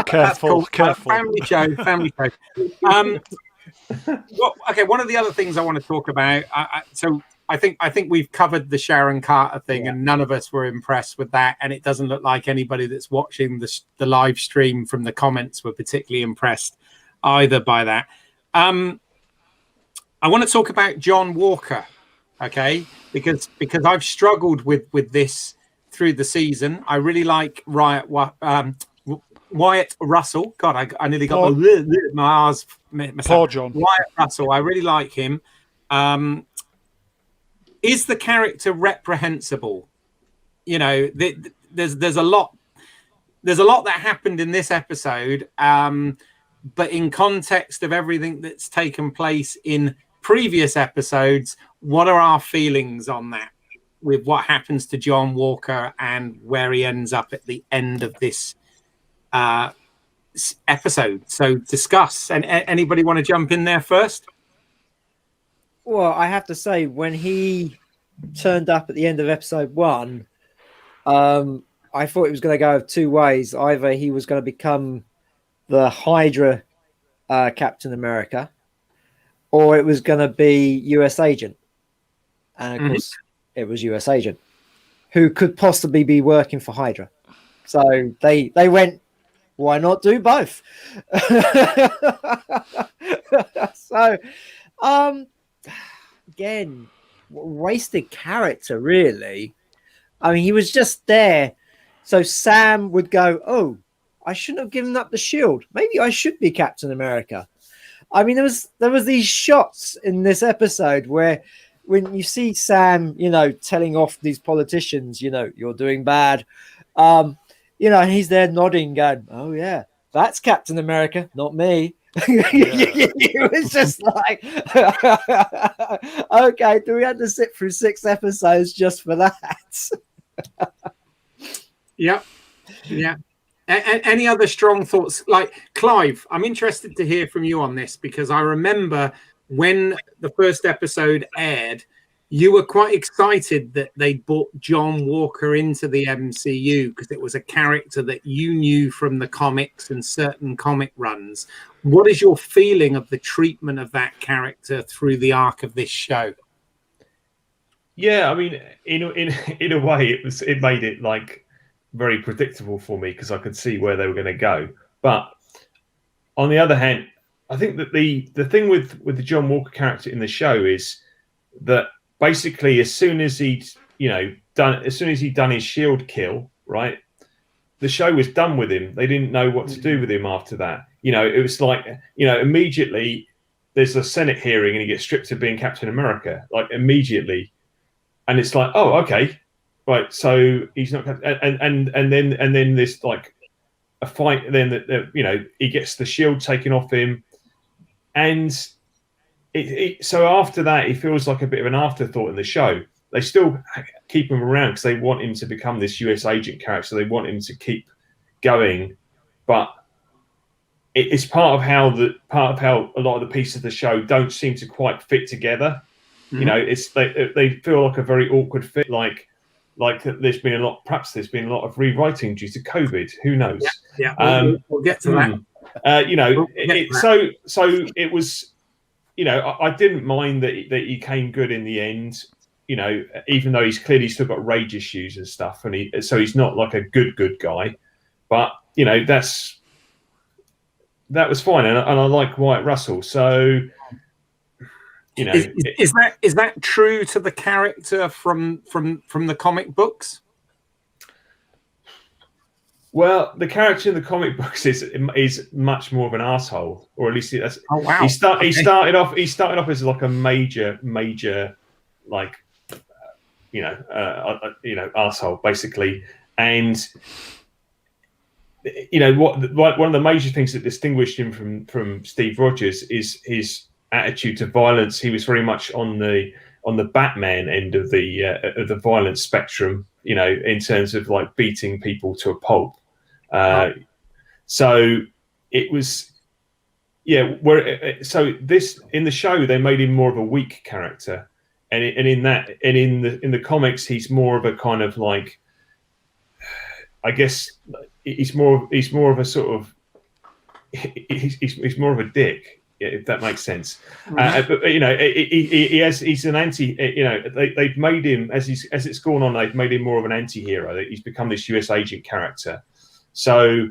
Careful.
Family show. Well, okay. One of the other things I want to talk about. So I think we've covered the Sharon Carter thing, and none of us were impressed with that. And it doesn't look like anybody that's watching the live stream from the comments were particularly impressed either by that. I want to talk about John Walker, okay? Because I've struggled with this through the season. I really like Wyatt Russell. God, I nearly got my R's.
Poor John.
Wyatt Russell. I really like him. Is the character reprehensible? There's a lot that happened in this episode. But in context of everything that's taken place in previous episodes, what are our feelings on that with what happens to John Walker and where he ends up at the end of this episode? So discuss. And anybody want to jump in there first?
Well, I have to say, when he turned up at the end of episode 1, I thought it was going to go 2 ways. Either he was going to become the Hydra Captain America, or it was going to be US agent. And of course, it was US agent who could possibly be working for Hydra. So they went, why not do both? So, again, wasted character, really. I mean, he was just there. So Sam would go, oh, I shouldn't have given up the shield. Maybe I should be Captain America. I mean, there was these shots in this episode where when you see Sam, telling off these politicians, you're doing bad. And he's there nodding, going, oh, yeah, that's Captain America, not me. It was just like, okay, do we have to sit through 6 episodes just for that?
Yeah. Any other strong thoughts? Like, Clive, I'm interested to hear from you on this, because I remember when the first episode aired, you were quite excited that they brought John Walker into the MCU because it was a character that you knew from the comics and certain comic runs. What is your feeling of the treatment of that character through the arc of this show?
Yeah, I mean, in a way, it made it like very predictable for me because I could see where they were going to go. But on the other hand, I think that the thing with the John Walker character in the show is that basically as soon as he'd done his shield kill, right, the show was done with him. They didn't know what to do with him after that. It was like, immediately there's a Senate hearing and he gets stripped of being Captain America, like immediately. And it's like, oh, okay, right. So he's not, and then this like a fight. Then he gets the shield taken off him, and so after that, he feels like a bit of an afterthought in the show. They still keep him around because they want him to become this US agent character. So they want him to keep going, but it's part of how a lot of the pieces of the show don't seem to quite fit together. Mm-hmm. It's they feel like a very awkward fit. Like there's been a lot of rewriting due to COVID. Who knows?
Yeah. We'll get to
that. So it was. I didn't mind that he came good in the end. Even though he's clearly still got rage issues and stuff, and he's not like a good guy. But that was fine, and I like Wyatt Russell. So.
Is that true to the character from the comic books?
Well, the character in the comic books is much more of an asshole, or at least that's.
Oh wow!
He started off as like a major like asshole basically, and one of the major things that distinguished him from Steve Rogers is his attitude to violence. He was very much on the Batman end of the violence spectrum, in terms of like beating people to a pulp. So it was, so this in the show they made him more of a weak character, and in the comics he's more of a kind of like, I guess he's more of a sort of he's more of a dick. If that makes sense.
Mm-hmm.
But he's an anti. They've made him as it's gone on. They've made him more of an anti-hero. He's become this US agent character. So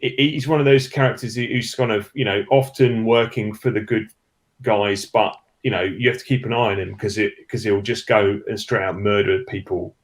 he's one of those characters who's kind of often working for the good guys, but you have to keep an eye on him because he'll just go and straight out murder people.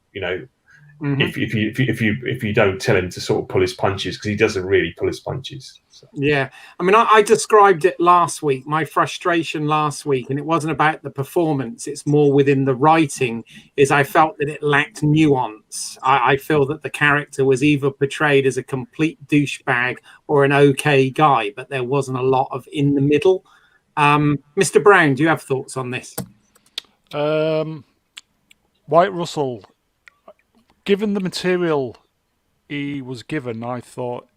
Mm-hmm. If you don't tell him to sort of pull his punches, because he doesn't really pull his punches. So.
Yeah, I mean, I described it last week, my frustration last week, and it wasn't about the performance. It's more within the writing. Is I felt that it lacked nuance. I feel that the character was either portrayed as a complete douchebag or an okay guy, but there wasn't a lot of in the middle. Mr. Brown, do you have thoughts on this?
Wyatt Russell. Given the material he was given, I thought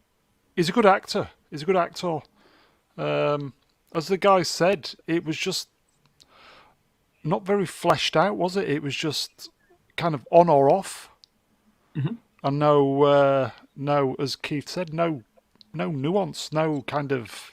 he's a good actor. He's a good actor. As the guy said, it was just not very fleshed out, was it? It was just kind of on or off. Mm-hmm. And no, as Keith said, no nuance, no kind of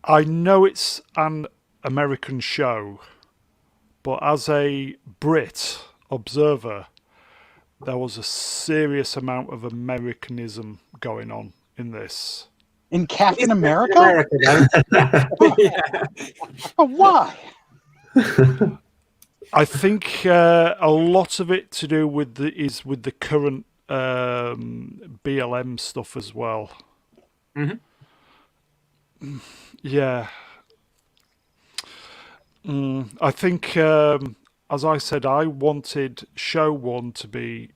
I know it's an American show, but as a Brit observer, there was a serious amount of Americanism going on in this.
In Captain
It's
America?
America, though. Yeah.
Oh, why?
I think a lot of it to do with the current BLM stuff as well.
Mm-hmm.
Yeah. I think, as I said, I wanted show one to be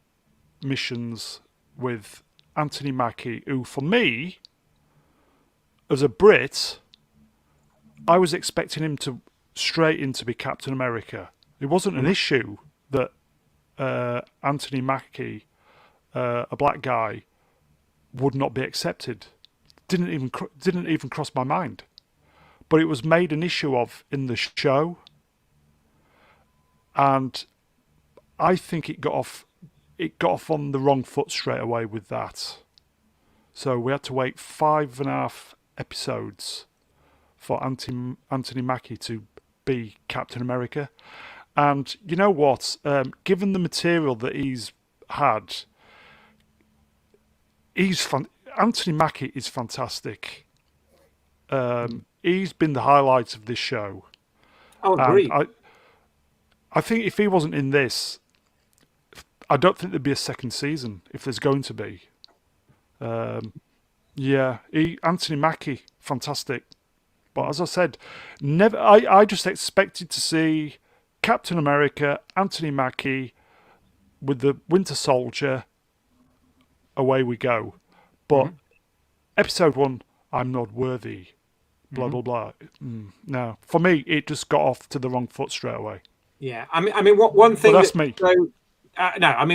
missions with Anthony Mackie, who, for me, as a Brit, I was expecting him to straight in to be Captain America. It wasn't an issue that Anthony Mackie, a black guy, would not be accepted. Didn't even cross my mind. But it was made an issue of in the show, and I think it got off on the wrong foot straight away with that. So we had to wait 5.5 episodes for Anthony Mackie to be Captain America. And you know what? Given the material that he's had, Anthony Mackie is fantastic. He's been the highlight of this show.
Oh, agreed.
I think if he wasn't in this, I don't think there'd be a second season if there's going to be. Anthony Mackie, fantastic. But as I said, never. I just expected to see Captain America, Anthony Mackie, with the Winter Soldier. Away we go. But episode 1, I'm not worthy. Blah blah blah. No, for me, it just got off to the wrong foot straight away.
Yeah, I mean, one thing.
But that's me.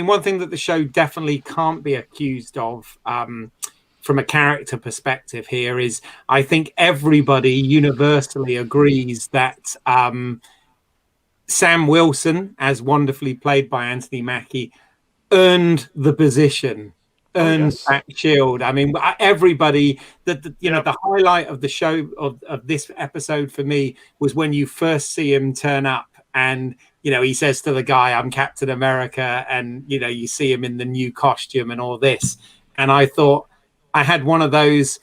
One thing that the show definitely can't be accused of, from a character perspective, here is I think everybody universally agrees that Sam Wilson, as wonderfully played by Anthony Mackie, earned the position. That shield. I mean, everybody the highlight of the show of this episode for me was when you first see him turn up and he says to the guy, I'm Captain America, and you see him in the new costume and all this, and I thought I had one of those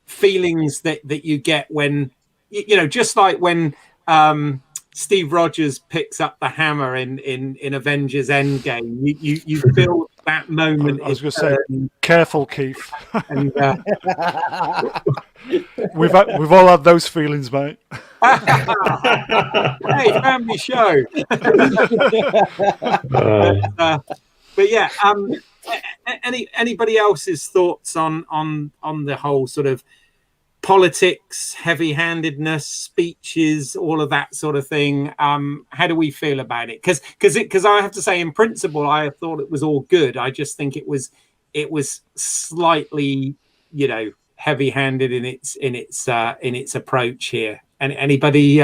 feelings that you get when just like when Steve Rogers picks up the hammer in Avengers Endgame, you feel that moment.
I was going to say, careful, Keith.
And,
we've all had those feelings, mate.
Hey, family show. But yeah, anybody else's thoughts on the whole sort of politics, heavy-handedness, speeches, all of that sort of thing? How do we feel about it? Because I have to say, in principle, I thought it was all good. I just think it was slightly, heavy-handed in its approach here. And anybody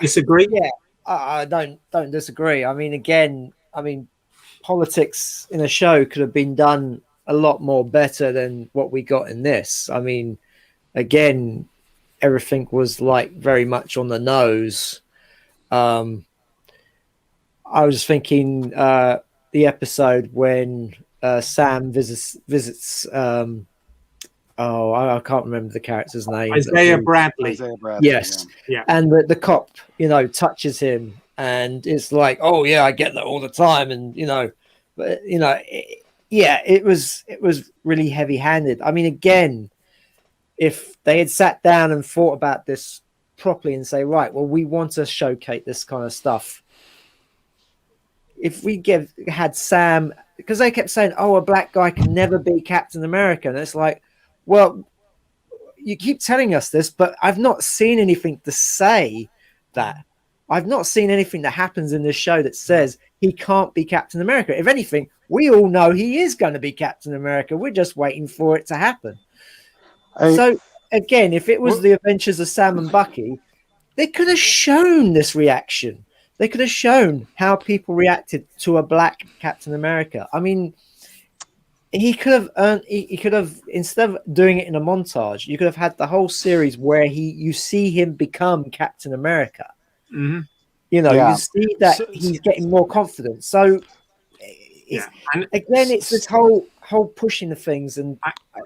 disagree?
Yeah, I don't disagree. I mean, politics in a show could have been done a lot more better than what we got in this. I mean, again, everything was like very much on the nose. I was thinking the episode when Sam visits I can't remember the character's name.
Isaiah Bradley.
Yes.
Yeah.
And the cop, touches him, and it's like, oh yeah, I get that all the time, and but it was really heavy-handed. I mean, again, if they had sat down and thought about this properly and say, right, well, we want to showcase this kind of stuff. If we had Sam, because they kept saying, oh, a black guy can never be Captain America. And it's like, well, you keep telling us this, but I've not seen anything to say that. I've not seen anything that happens in this show that says he can't be Captain America. If anything, we all know he is going to be Captain America. We're just waiting for it to happen. So, again, if it was the adventures of Sam and Bucky, they could have shown this reaction. They could have shown how people reacted to a black Captain America. I mean, he could have earned. He could have, instead of doing it in a montage, you could have had the whole series where you see him become Captain America.
Mm-hmm.
You know,
Yeah.
you see that he's getting more confident. So, it's this whole pushing the things and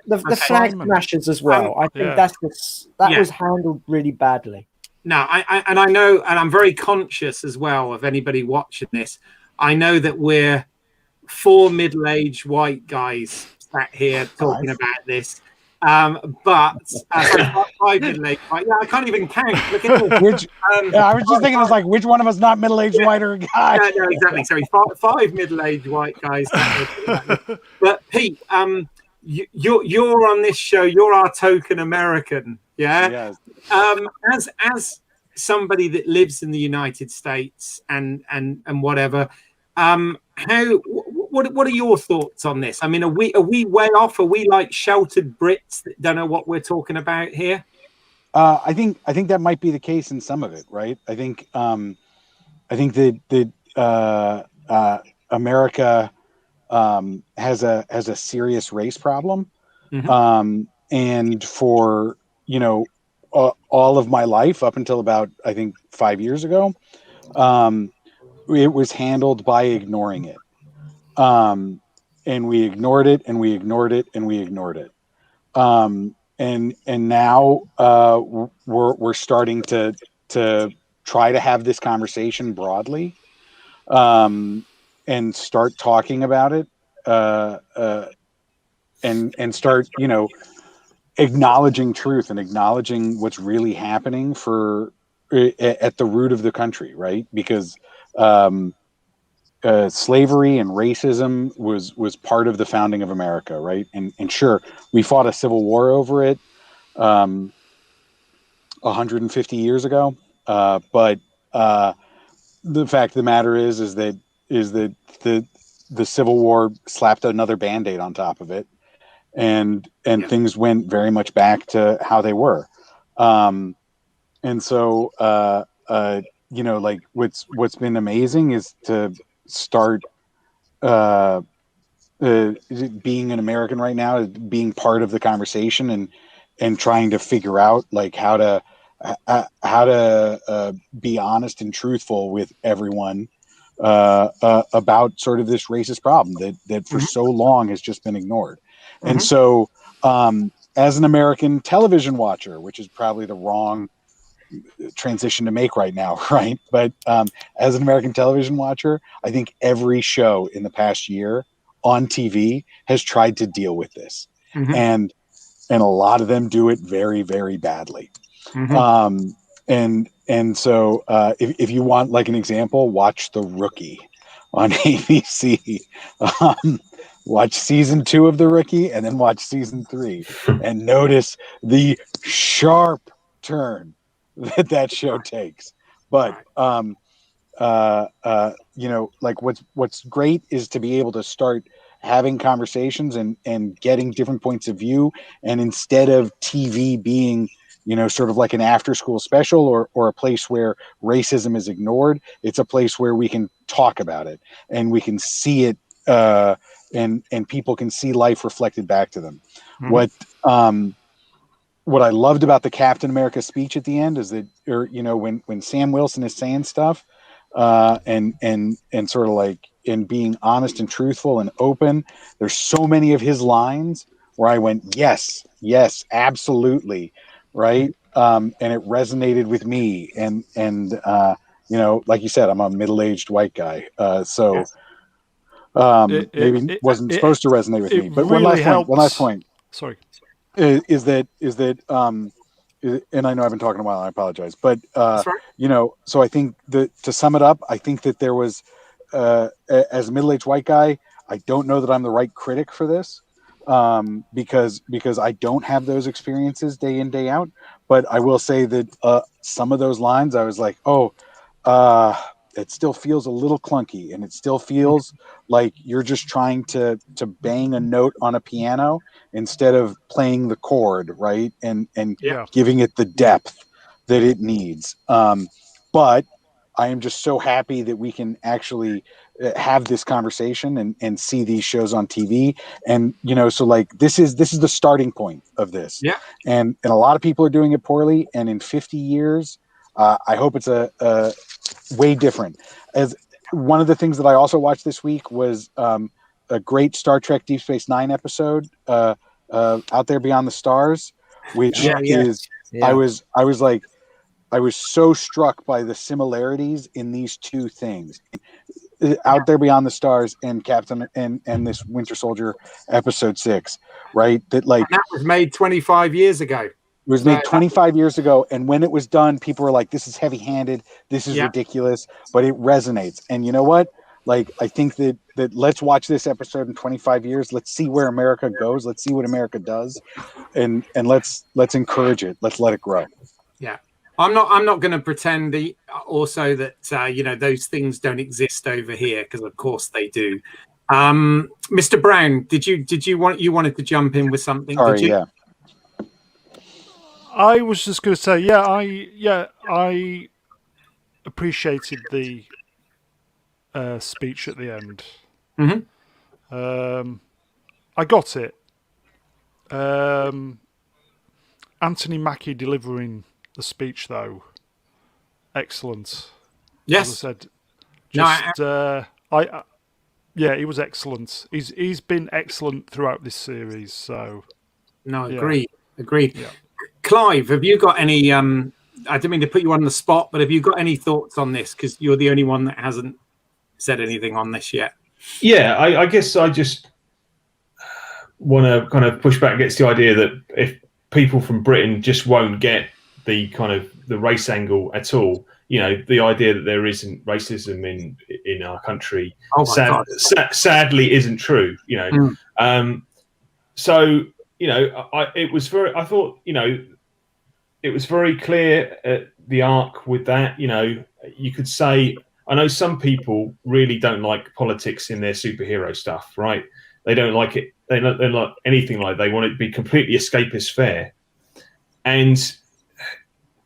the flag smashers as well. I think that was handled really badly.
No, I know, and I'm very conscious as well of anybody watching this. I know that we're 4 middle-aged white guys sat here talking about this. But sorry, 5 middle-aged white. Yeah, I can't even count. Look at this.
Which I was just thinking, it's like, which one of us not middle-aged white or guy?
No, exactly. Sorry, 5 middle-aged white guys. But Pete, you're on this show. You're our token American. Yeah.
Yes.
As somebody that lives in the United States and whatever, what are your thoughts on this? I mean, are we way off? Are we like sheltered Brits that don't know what we're talking about here?
I think that might be the case in some of it, right? I think that America has a serious race problem, and for all of my life up until about, I think, 5 years ago, it was handled by ignoring it. And we ignored it, and we ignored it, and we ignored it. And now we're starting to try to have this conversation broadly, and start talking about it, and start acknowledging truth and acknowledging what's really happening at the root of the country, right? Because slavery and racism was part of the founding of America, right? And sure, we fought a civil war over it 150 years ago, but the fact of the matter is that the Civil War slapped another Band-Aid on top of it, and things went very much back to how they were. And so like what's been amazing is to start being an American right now, being part of the conversation and trying to figure out like how to be honest and truthful with everyone about sort of this racist problem that for so long has just been ignored. And so as an American television watcher, which is probably the wrong transition to make right now, right? But as an American television watcher, I think every show in the past year on TV has tried to deal with this, and a lot of them do it very, very badly. And so if you want like an example, watch The Rookie on ABC. Watch season 2 of The Rookie and then watch season 3 and notice the sharp turn that show takes. But like what's great is to be able to start having conversations and getting different points of view, and instead of TV being sort of like an after school special or a place where racism is ignored, it's a place where we can talk about it and we can see it, and people can see life reflected back to them. What I loved about the Captain America speech at the end is that, when Sam Wilson is saying stuff, and sort of like in being honest and truthful and open, there's so many of his lines where I went, yes, absolutely. Right. And it resonated with me. And like you said, I'm a middle-aged white guy. So maybe wasn't supposed to resonate with me. But
really
one last point.
Sorry.
Is that and I know I've been talking a while, I apologize, but so I think that to sum it up, I think that there was as a middle-aged white guy, I don't know that I'm the right critic for this, because I don't have those experiences day in, day out. But I will say that some of those lines I was like, it still feels a little clunky, and it still feels like you're just trying to bang a note on a piano instead of playing the chord, right? And giving it the depth that it needs. But I am just so happy that we can actually have this conversation and see these shows on TV. And, so like, this is the starting point of this.
Yeah.
And a lot of people are doing it poorly. And in 50 years, I hope it's a way different. As one of the things that I also watched this week was a great Star Trek Deep Space Nine episode, Out There Beyond the Stars, which is, I was so struck by the similarities in these two things, Out There Beyond the Stars and Captain and this Winter Soldier episode 6, right? That
was made 25 years ago.
It was made 25 years ago, and when it was done, people were like, "This is heavy-handed. This is ridiculous," but it resonates. And you know what? Like, I think that let's watch this episode in 25 years. Let's see where America goes. Let's see what America does, and let's encourage it. Let's let it grow.
Yeah. I'm not going to pretend also that those things don't exist over here, because of course they do. Mr. Brown, did you wanted to jump in with something?
Sorry,
did you?
yeah.
I was just going to say, I appreciated the speech at the end.
Mm-hmm.
I got it. Anthony Mackie delivering the speech, though, excellent.
Yes.
As I said, he was excellent. He's been excellent throughout this series. So,
agreed.
Yeah.
Clive, have you got any? I didn't mean to put you on the spot, but have you got any thoughts on this? Because you're the only one that hasn't said anything on this yet.
Yeah, I guess I just want to kind of push back against the idea that if people from Britain just won't get the kind of the race angle at all, the idea that there isn't racism in our country sadly isn't true. So it was very clear at the arc with that. You could say, I know some people really don't like politics in their superhero stuff, right? They don't like it. They don't like anything like. They want it to be completely escapist fare. And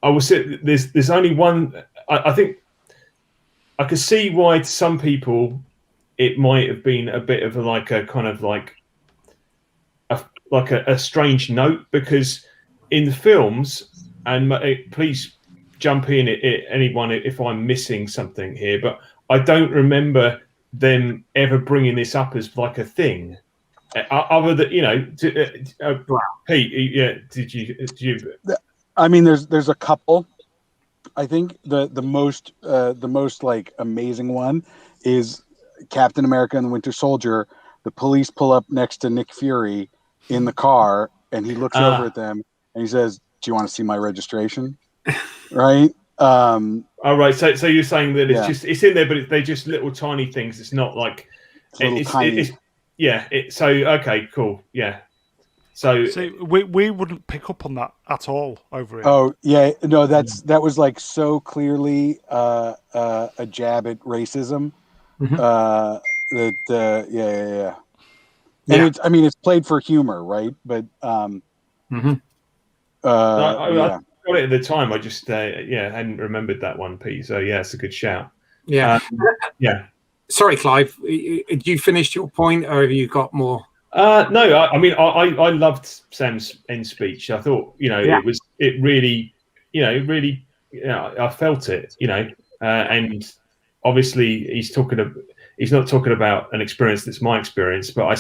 I would say there's only one. I think I could see why to some people it might have been a bit of a strange note, because in the films, and please jump in anyone if I'm missing something here, but I don't remember them ever bringing this up as like a thing. Other than Pete, did you?
I mean, there's a couple. I think the most like amazing one is Captain America and the Winter Soldier. The police pull up next to Nick Fury in the car, and he looks over at them and he says, "Do you want to see my registration?" Right.
All right. So you're saying that it's in there, but they're just little tiny things. It's not like
tiny.
So okay, cool. Yeah. So
we wouldn't pick up on that at all over here.
Oh yeah, no, that was like so clearly a jab at racism.
Mm-hmm.
Yeah. And it's played for humor, right? But
I got it at the time. I just hadn't remembered that one, Pete. So yeah, it's a good shout.
Yeah.
Yeah.
Sorry, Clive. You finished your point, or have you got more?
No, I loved Sam's end speech. I thought, it really, I felt it, and obviously he's not talking about an experience that's my experience, but I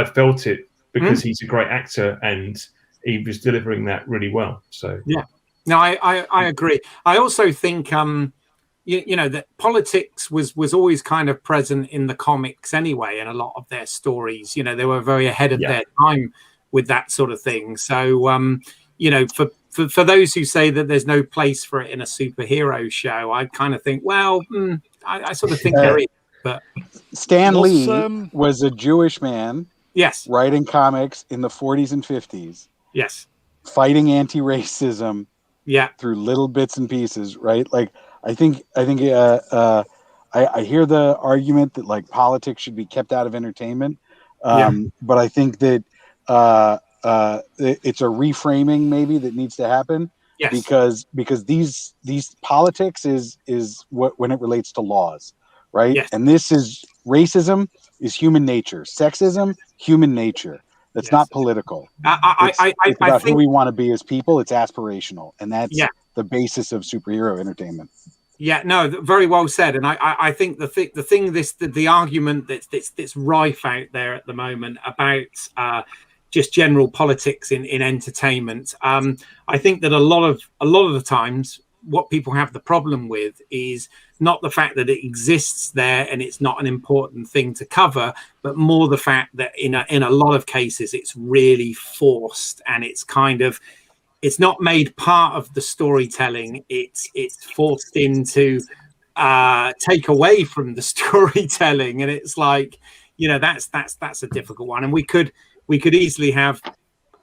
felt it because he's a great actor and he was delivering that really well. So
yeah, no, I agree. I also think that politics was always kind of present in the comics anyway, and a lot of their stories, they were very ahead of their time with that sort of thing. So, for those who say that there's no place for it in a superhero show, I kind of think, well, I sort of think there is. But
Stan Lee was a Jewish man,
yes,
writing comics in the 40s and 50s,
yes,
fighting anti-racism, through little bits and pieces, right? Like, I think I hear the argument that like politics should be kept out of entertainment, but I think that it's a reframing maybe that needs to happen,
Yes.
because these politics is what when it relates to laws, right?
Yes.
And this is racism is human nature, sexism human nature. It's
Yes.
not political. It's about who we want to be as people. It's aspirational, and that's the basis of superhero entertainment.
Yeah, no, very well said. And I think the argument that's rife out there at the moment about just general politics in entertainment. I think that a lot of the times what people have the problem with is not the fact that it exists there and it's not an important thing to cover, but more the fact that in a lot of cases it's really forced, and it's not made part of the storytelling. It's forced into take away from the storytelling, and it's like, that's a difficult one. And we could easily have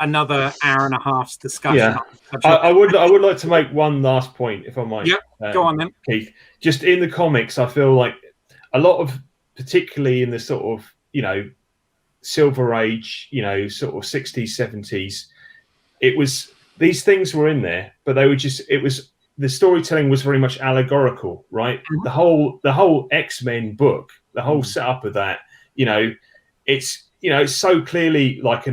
another hour and a half's discussion.
I would like to make one last point, if I might.
Go on then,
Keith. Just in the comics, I feel like a lot of, particularly in the sort of Silver Age, sort of 60s, 70s, it was, these things were in there, but they were the storytelling was very much allegorical, right? Mm-hmm. The whole X-Men book, the whole setup of that, it's so clearly like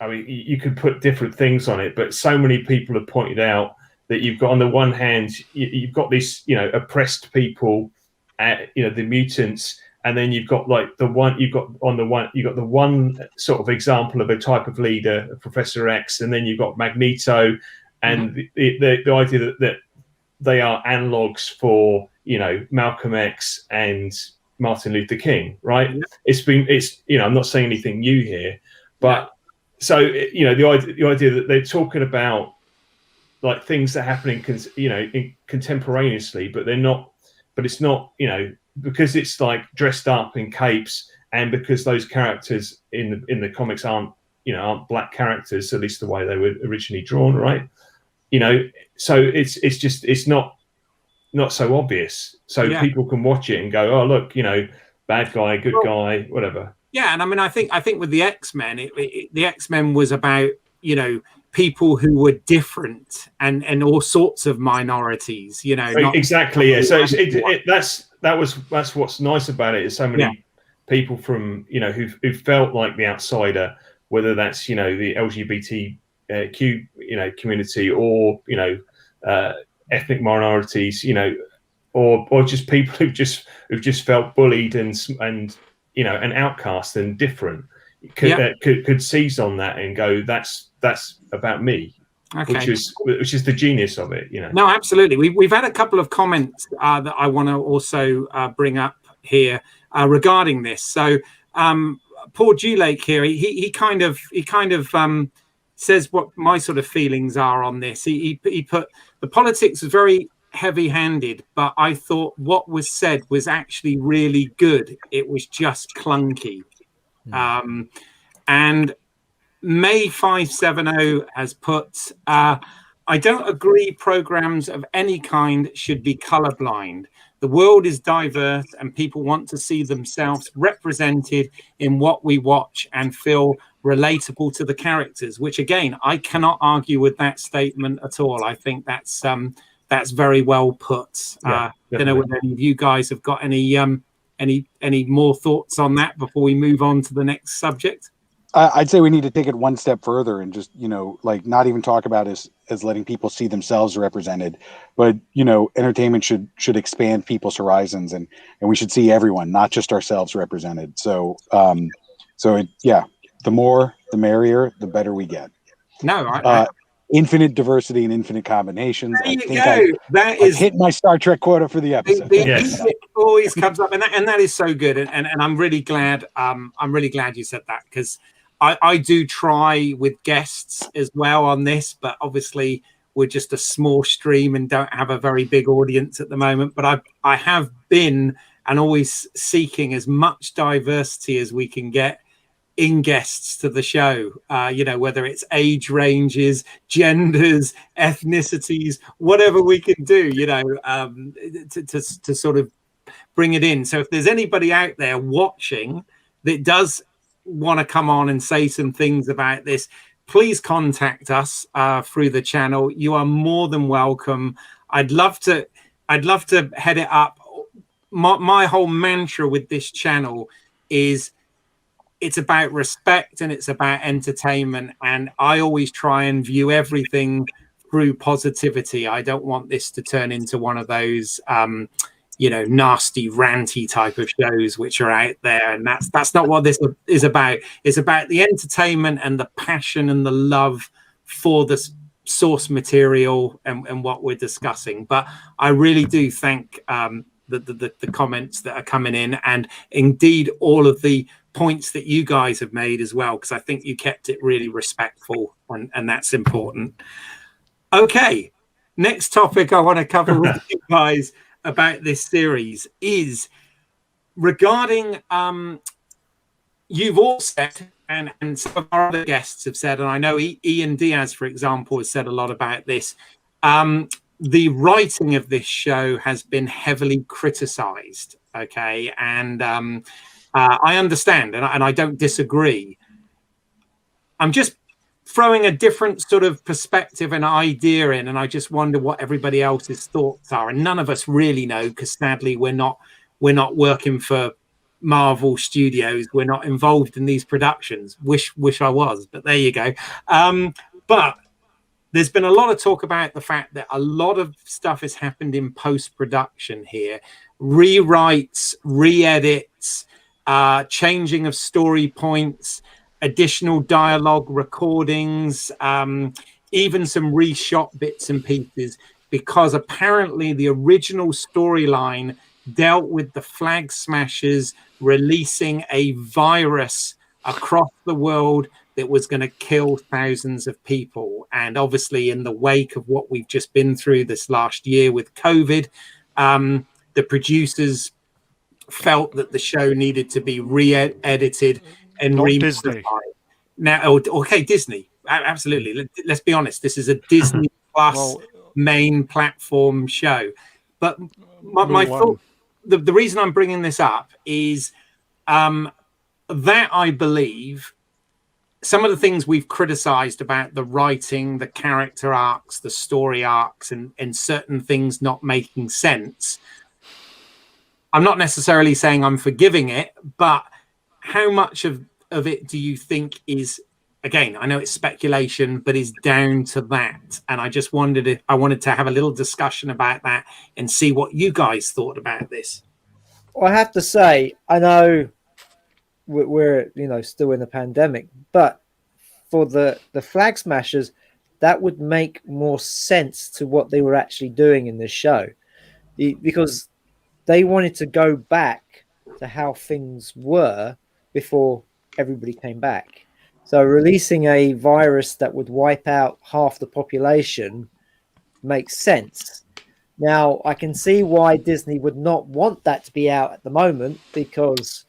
I mean, you could put different things on it, but so many people have pointed out that you've got, on the one hand, you've got these, oppressed people, the mutants, and then you've got the one sort of example of a type of leader, Professor X, and then you've got Magneto, and the idea that they are analogues for Malcolm X and Martin Luther King, right? Yeah. I'm not saying anything new here, but so the idea that they're talking about like things that are happening contemporaneously, but they're not. But it's not, because it's like dressed up in capes, and because those characters in the comics aren't black characters, at least the way they were originally drawn, right? So it's not so obvious. So people can watch it and go, oh look, bad guy, good guy, whatever.
Yeah, and I mean, I think with the X-Men, the X-Men was about people who were different and all sorts of minorities,
exactly. Yeah. So that's what's nice about it, is so many people from who felt like the outsider, whether that's the LGBTQ community, or ethnic minorities, or just people who've just felt bullied and an outcast and different, could seize on that and go, that's about me. Okay. which is the genius of it,
No, absolutely. We've had a couple of comments that I want to also bring up here regarding this. So Paul G Lake here, he kind of says what my sort of feelings are on this. He put, the politics is very heavy-handed, but I thought what was said was actually really good. It was just clunky. And May 570 has put, I don't agree programs of any kind should be colorblind. The world is diverse and people want to see themselves represented in what we watch and feel relatable to the characters, which again, I cannot argue with that statement at all. I think that's very well put. I don't know whether any of you guys have got any more thoughts on that before we move on to the next subject.
I'd say we need to take it one step further and just, not even talk about as letting people see themselves represented, but, entertainment should expand people's horizons, and we should see everyone, not just ourselves, represented. So, the more, the merrier, the better we get.
No,
infinite diversity and infinite combinations.
There you go.
I've hit my Star Trek quota for the episode.
It always comes up, and that is so good. And I'm really glad. I'm really glad you said that, because I do try with guests as well on this, but obviously we're just a small stream and don't have a very big audience at the moment. But I have been and always seeking as much diversity as we can get in guests to the show, whether it's age ranges, genders, ethnicities, whatever we can do, to sort of bring it in. So if there's anybody out there watching that does want to come on and say some things about this, please contact us through the channel. You are more than welcome. I'd love to head it up. My whole mantra with this channel is it's about respect and it's about entertainment. And I always try and view everything through positivity. I don't want this to turn into one of those, nasty, ranty type of shows which are out there. And that's not what this is about. It's about the entertainment and the passion and the love for the source material and what we're discussing. But I really do thank the comments that are coming in, and indeed all of the points that you guys have made as well, because I think you kept it really respectful, and that's important. Okay, next topic I want to cover with you guys about this series is regarding you've all said, and some of our other guests have said, and I know Ian Diaz, for example, has said a lot about this. The writing of this show has been heavily criticized, okay? And I understand, and I don't disagree. I'm just throwing a different sort of perspective and idea in, and I just wonder what everybody else's thoughts are. And none of us really know, because sadly we're not working for Marvel Studios. We're not involved in these productions. Wish I was, but there you go. But there's been a lot of talk about the fact that a lot of stuff has happened in post-production here. Rewrites, re-edits, changing of story points, additional dialogue recordings, even some reshot bits and pieces, because apparently the original storyline dealt with the Flag Smashers releasing a virus across the world that was going to kill thousands of people. And obviously in the wake of what we've just been through this last year with COVID, the producers felt that the show needed to be re-edited and
Disney.
Now, okay, Disney, absolutely. Let's be honest. This is a Disney Plus main platform show. But my thought, the reason I'm bringing this up is that I believe some of the things we've criticized about the writing, the character arcs, the story arcs, and certain things not making sense. I'm not necessarily saying I'm forgiving it, but how much of it do you think is, again, I know it's speculation, but is down to that? And I just wondered if I wanted to have a little discussion about that and see what you guys thought about this.
Well, I have to say, I know we're still in the pandemic, but for the Flag Smashers, that would make more sense to what they were actually doing in this show, because they wanted to go back to how things were before everybody came back. So releasing a virus that would wipe out half the population makes sense. Now, I can see why Disney would not want that to be out at the moment, because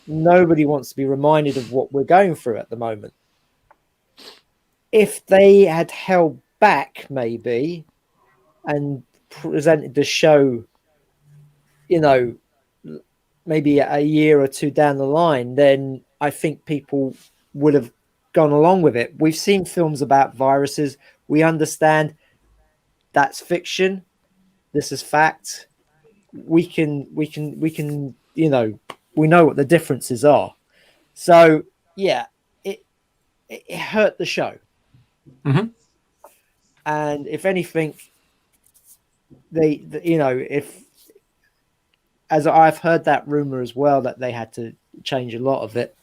nobody wants to be reminded of what we're going through at the moment. If they had held back maybe and presented the show, maybe a year or two down the line, then I think people would have gone along with it. We've seen films about viruses. We understand that's fiction. This is fact. We know what the differences are. So yeah, it hurt the show.
Mm-hmm.
And if anything, if, as I've heard that rumor as well, that they had to change a lot of it.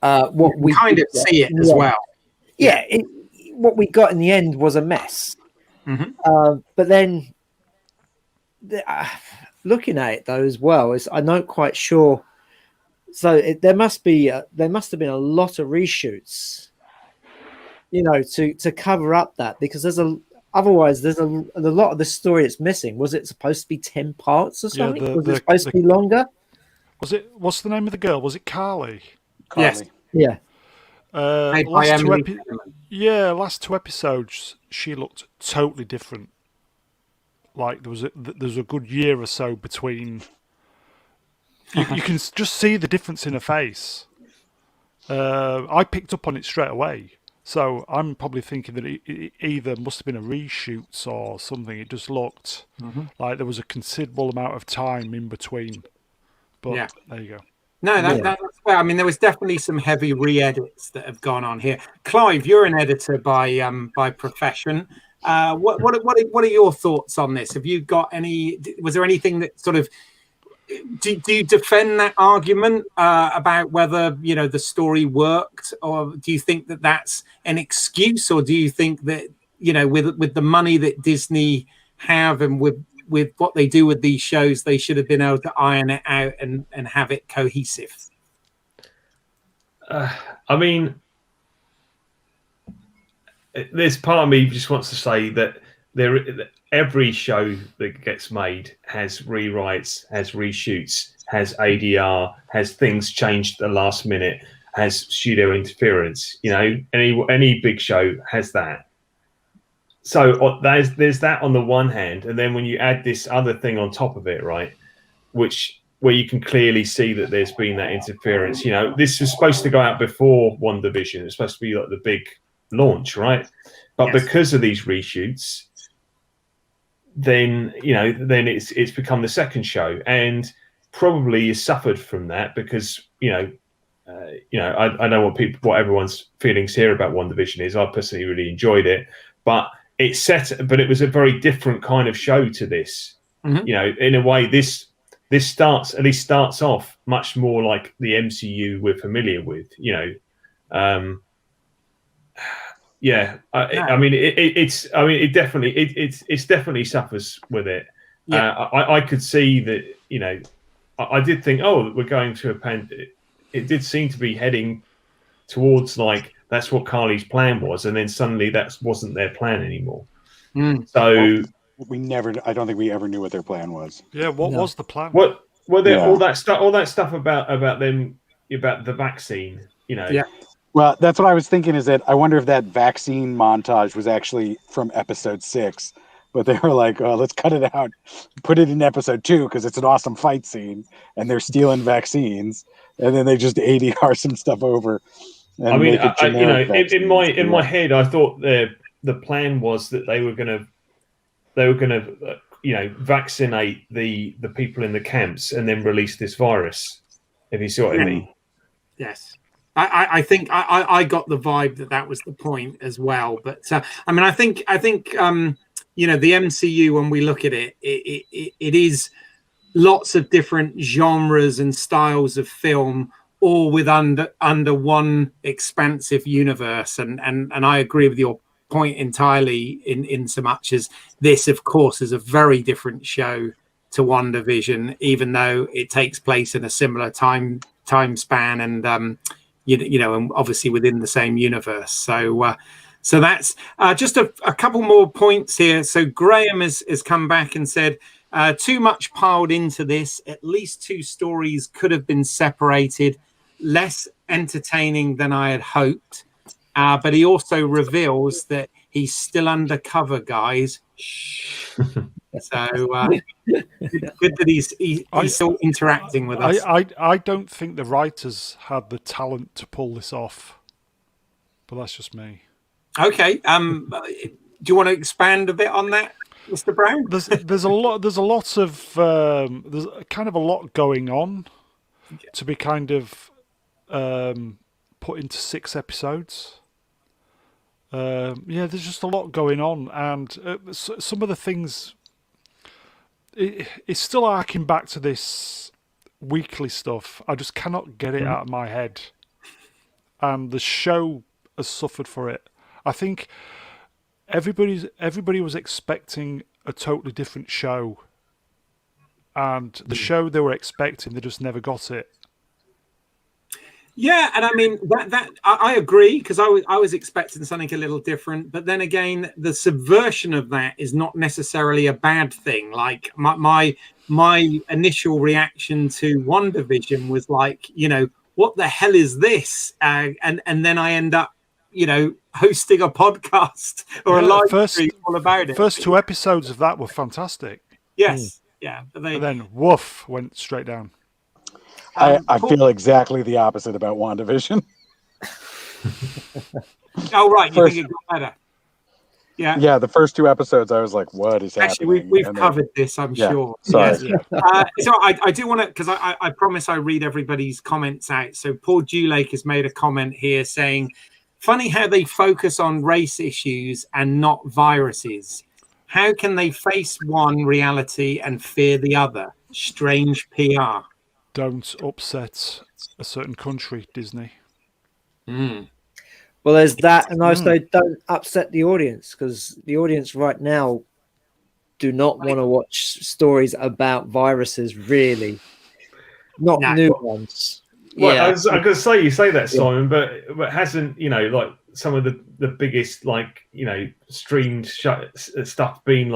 What we
kind of see it as well.
Yeah, what we got in the end was a mess.
Mm-hmm.
But then, looking at it though as well, I'm not quite sure. So there must have been a lot of reshoots, to cover up that, because otherwise there's a lot of the story that's missing. Was it supposed to be 10 parts or something?
Yeah,
was it supposed to be longer?
What's the name of the girl? Was it Carly?
Yes.
Yeah.
Last
two episodes, she looked totally different. Like there was a good year or so between. You can just see the difference in her face. I picked up on it straight away. So I'm probably thinking that it either must have been a reshoot or something. It just looked like there was a considerable amount of time in between. But there you go.
No, that's fair. I mean, there was definitely some heavy re-edits that have gone on here. Clive, you're an editor by profession. What are your thoughts on this? Have you got any? Was there anything that sort of do you defend that argument about whether the story worked, or do you think that that's an excuse, or do you think that with the money that Disney have and with what they do with these shows, they should have been able to iron it out and have it cohesive?
I mean, there's part of me just wants to say that every show that gets made has rewrites, has reshoots, has ADR, has things changed at the last minute, has studio interference. Any big show has that. So there's that on the one hand, and then when you add this other thing on top of it, right, where you can clearly see that there's been that interference. This was supposed to go out before WandaVision. It's supposed to be like the big launch, right? But because of these reshoots, then it's become the second show, and probably you suffered from that because I know what everyone's feelings here about WandaVision is. I personally really enjoyed it, but it was a very different kind of show to this. In a way, this starts off much more like the MCU we're familiar with. It definitely suffers with it. I could see that. I did think, we're going to a pandemic. It did seem to be heading towards like that's what Carly's plan was, and then suddenly that wasn't their plan anymore. So
I don't think we ever knew what their plan was.
Yeah, what was the plan?
All that stuff about them, about the vaccine.
Yeah.
Well, that's what I was thinking, is that I wonder if that vaccine montage was actually from episode 6, but they were like, let's cut it out, put it in episode 2 because it's an awesome fight scene and they're stealing vaccines, and then they just ADR some stuff over. And
I mean,
in
my head, I thought the plan was that they were going to vaccinate the people in the camps and then release this virus. If you see what I mean.
Yes. I think I got the vibe that was the point as well. But I think the MCU, when we look at it is lots of different genres and styles of film, all with under one expansive universe. And I agree with your point entirely in so much as this, of course, is a very different show to WandaVision, even though it takes place in a similar time span and and obviously within the same universe. So that's just a couple more points here. So Graham has come back and said, too much piled into this. At least 2 stories could have been separated. Less entertaining than I had hoped. But he also reveals that he's still undercover, guys. Shh. So good that he's still interacting with us.
I don't think the writers had the talent to pull this off, but that's just me.
Okay. Do you want to expand a bit on that, Mr. Brown?
There's kind of a lot going on to be kind of put into 6 episodes. There's just a lot going on, and some of the things. It's still harking back to this weekly stuff. I just cannot get it out of my head. And the show has suffered for it. I think everybody was expecting a totally different show. And the show they were expecting, they just never got it.
Yeah, and I mean that I agree, because I was expecting something a little different, but then again, the subversion of that is not necessarily a bad thing. Like my initial reaction to WandaVision was like, what the hell is this? And then I end up, hosting a podcast or a live stream all about it.
First 2 episodes of that were fantastic.
Yes, yeah,
but then woof, went straight down.
I feel exactly the opposite about WandaVision.
Oh, right. You
First-
think it got better? Yeah.
Yeah, the first 2 episodes, I was like, "What is
Actually,
happening?"
we've
And then-
covered this, I'm
Yeah,
sure.
sorry.
Yes. So I do want to, because I promise I read everybody's comments out. So Paul Dulake has made a comment here saying, funny how they focus on race issues and not viruses. How can they face one reality and fear the other? Strange PR.
Don't upset a certain country, Disney.
Mm.
Well, there's that, and also don't upset the audience, because the audience right now do not want to watch stories about viruses, really. Not
No.
new ones.
Well,
Yeah.
I was going to say, you say that, Simon, but hasn't, like some of the biggest, streamed stuff been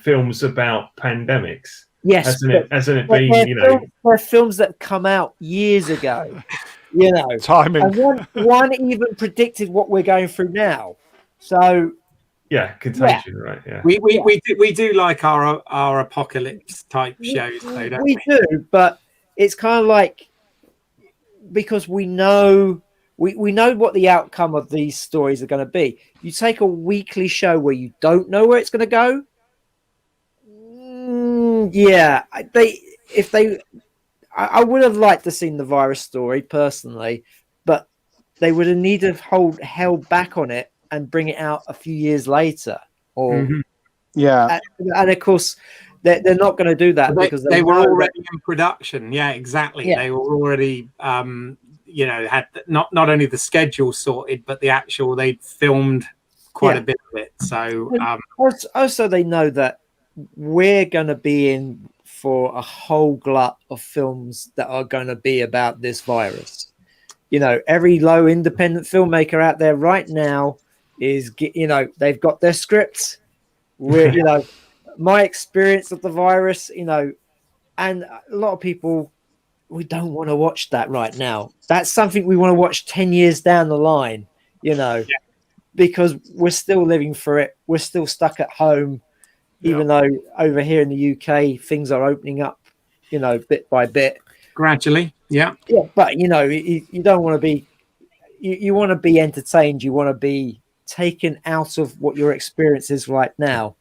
films about pandemics?
Yes.
Hasn't it been,
they're films that come out years ago,
Timing.
And one even predicted what we're going through now. So
yeah, Contagion, right? Yeah.
We do like our apocalypse type shows, though, don't we?
We do, but it's kind of like, because we know what the outcome of these stories are going to be. You take a weekly show where you don't know where it's going to go. I would have liked to seen the virus story personally, but they would have needed to held back on it and bring it out a few years later. Or and of course they're not going to do that because
they were already in production. Yeah, exactly.
Yeah.
They were already had not only the schedule sorted, but the actual they'd filmed quite a bit of it. So
also they know that we're going to be in for a whole glut of films that are going to be about this virus. Every low independent filmmaker out there right now is, they've got their scripts. We're, my experience of the virus, and a lot of people, we don't want to watch that right now. That's something we want to watch 10 years down the line, because we're still living through it. We're still stuck at home, even though over here in the UK, things are opening up, bit by bit.
Gradually. Yeah.
Yeah. But, you don't want to be, you want to be entertained. You want to be taken out of what your experience is right now.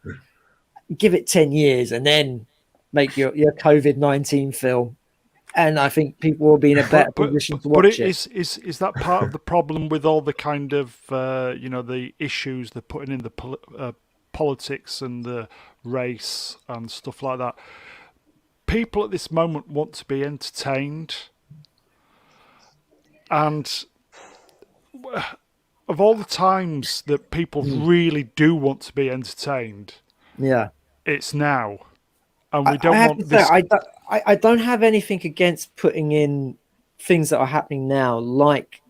Give it 10 years and then make your COVID-19 film. And I think people will be in a better position to watch it.
Is that part of the problem with all the kind of, the issues they're putting in the politics and the race and stuff like that? People at this moment want to be entertained. And of all the times that people really do want to be entertained, it's now. And we don't want this.
I don't have anything against putting in things that are happening now, like,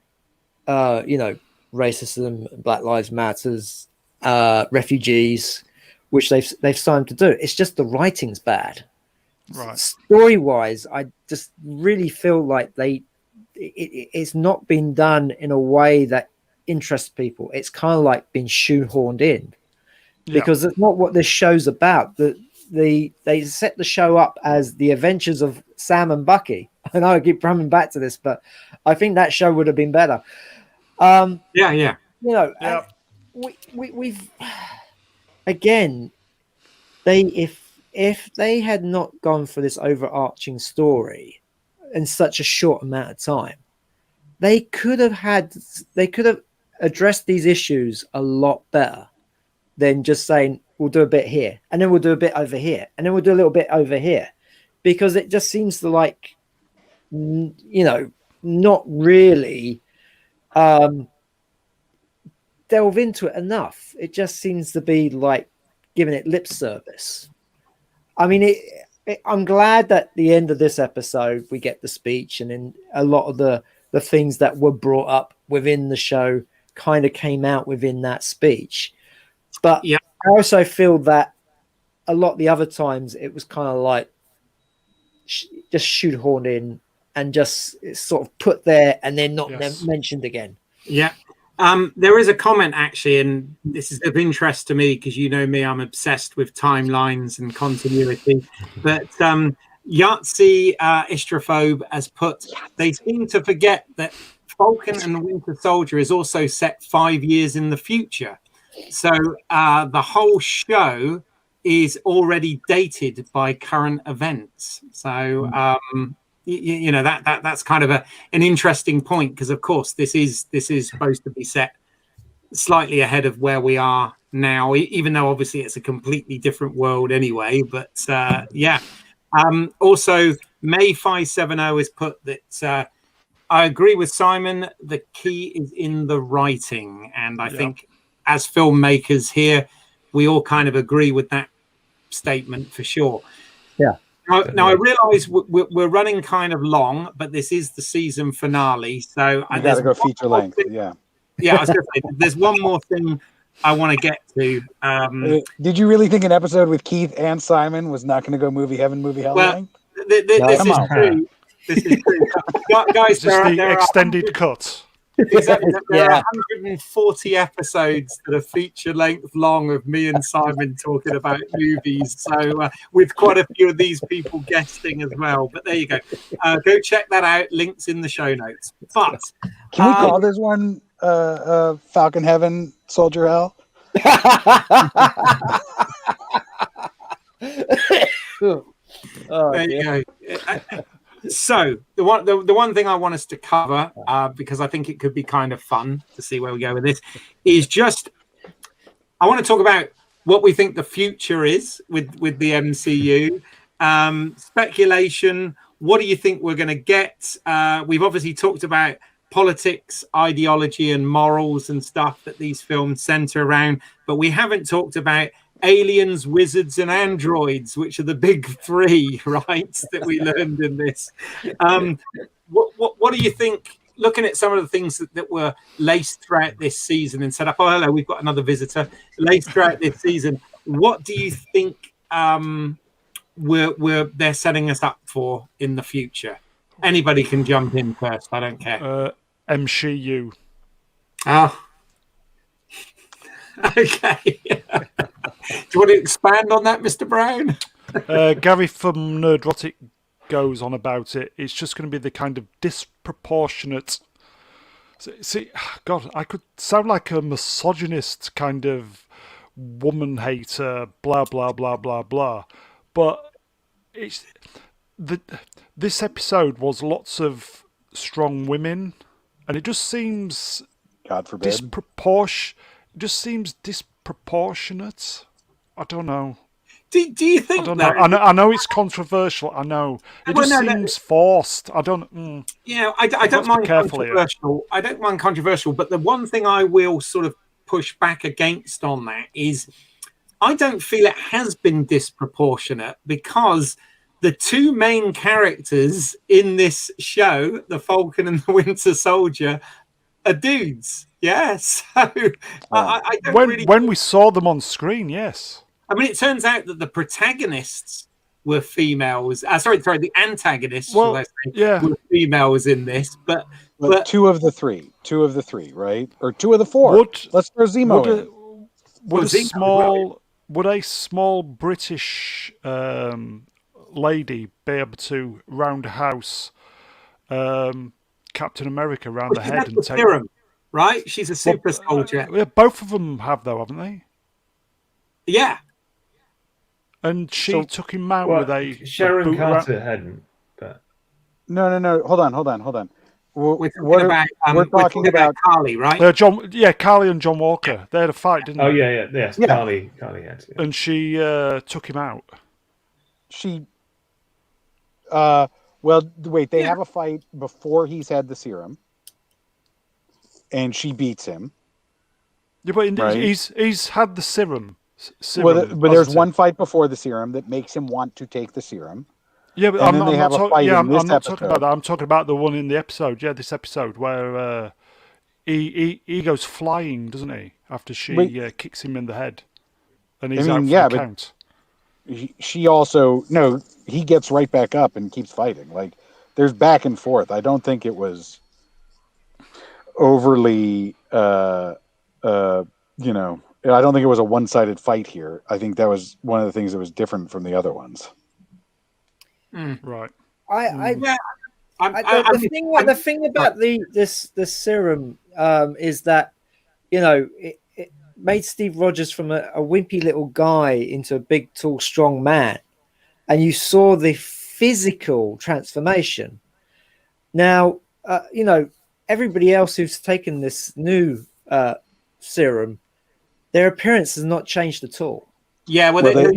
racism, Black Lives Matters, refugees, which they've started to do. It's just the writing's bad.
Right.
Story-wise, I just really feel like it's not been done in a way that interests people. It's kind of like been shoehorned in, because it's not what this show's about. They set the show up as the adventures of Sam and Bucky. I know I keep coming back to this, but I think that show would have been better. We've again, if they had not gone for this overarching story in such a short amount of time, they could have addressed these issues a lot better than just saying, we'll do a bit here, and then we'll do a bit over here, and then we'll do a little bit over here, because it just seems to not really delve into it enough. It just seems to be like giving it lip service. I mean, I'm glad that at the end of this episode we get the speech, and then a lot of the things that were brought up within the show kind of came out within that speech. But I also feel that a lot of the other times it was kind of like just shoehorned in and just sort of put there and then not mentioned again.
Yeah. There is a comment actually, and this is of interest to me because you know me, I'm obsessed with timelines and continuity. But Yahtzee Istrophobe has put, they seem to forget that Falcon and the Winter Soldier is also set 5 years in the future. So the whole show is already dated by current events. So you know that's kind of an interesting point, because of course this is supposed to be set slightly ahead of where we are now, even though obviously it's a completely different world anyway. But also May 570 is put that I agree with Simon, the key is in the writing, and I think as filmmakers here we all kind of agree with that statement for sure. Now I realize we're running kind of long, but this is the season finale, so
I gotta go feature length. I
was gonna say, there's one more thing I want to get to.
Did you really think an episode with Keith and Simon was not going to go movie heaven, movie hell length?
This is true. This is true. Guys,
this is the extended cut.
Exactly. There are 140 episodes that are feature length long of me and Simon talking about movies. So with quite a few of these people guesting as well. But there you go. Go check that out. Links in the show notes. But
can we call this one Falcon Heaven, Soldier Hell?
There you go. So the one thing I want us to cover, because I think it could be kind of fun to see where we go with this, is just I want to talk about what we think the future is with the MCU. Speculation. What do you think we're going to get? We've obviously talked about politics, ideology, and morals and stuff that these films center around, but we haven't talked about aliens, wizards, and androids, which are the big three, right, that we learned in this. What do you think, looking at some of the things that were laced throughout this season and set up? Oh, hello, we've got another visitor. Laced throughout this season, what do you think they're setting us up for in the future? Anybody can jump in first. I don't care.
MCU.
Oh. Okay. Do you want to expand on that, Mr. Brown?
Gary from Nerdrotic goes on about it. It's just going to be the kind of disproportionate. See, God, I could sound like a misogynist kind of woman hater, blah blah blah blah blah. But it's this episode was lots of strong women, and it just seems,
God forbid,
It just seems disproportionate. I don't know.
Do you think?
I don't know. I know it's controversial. I know it seems forced. I don't.
Yeah, I don't mind controversial. I don't mind controversial, but the one thing I will sort of push back against on that is I don't feel it has been disproportionate, because the two main characters in this show, the Falcon and the Winter Soldier, are dudes. Yes. So I don't
when we saw them on screen, yes.
I mean, it turns out that the protagonists were females. The antagonists were females in this, but
two of the three, right? Or two of the four. Let's throw Zemo in.
Would a small British lady be able to roundhouse Captain America around the head and take
serum, right? She's a super soldier.
Both of them have, though, haven't they?
Yeah.
And she took him out with a
Sharon Carter hadn't. But
no. Hold on.
We're talking about Carly, right?
Carly
and John Walker. They had a fight, didn't they?
Oh yes. Carly had. Yeah.
And she took him out.
They have a fight before he's had the serum, and she beats him.
Yeah, but he's had the serum.
But there's one fight before the serum that makes him want to take the serum.
Yeah, but I'm not talking about that. I'm talking about the one in the episode. Yeah, this episode where he goes flying, doesn't he? After she kicks him in the head, and he's out for the count.
She also he gets right back up and keeps fighting. Like, there's back and forth. I don't think it was overly I don't think it was a one-sided fight here. I think that was one of the things that was different from the other ones.
Right.
The thing about the serum is that, you know, it made Steve Rogers from a wimpy little guy into a big, tall, strong man, and you saw the physical transformation. Now, you know, everybody else who's taken this new serum, their appearance has not changed at all.
Yeah, well,
they've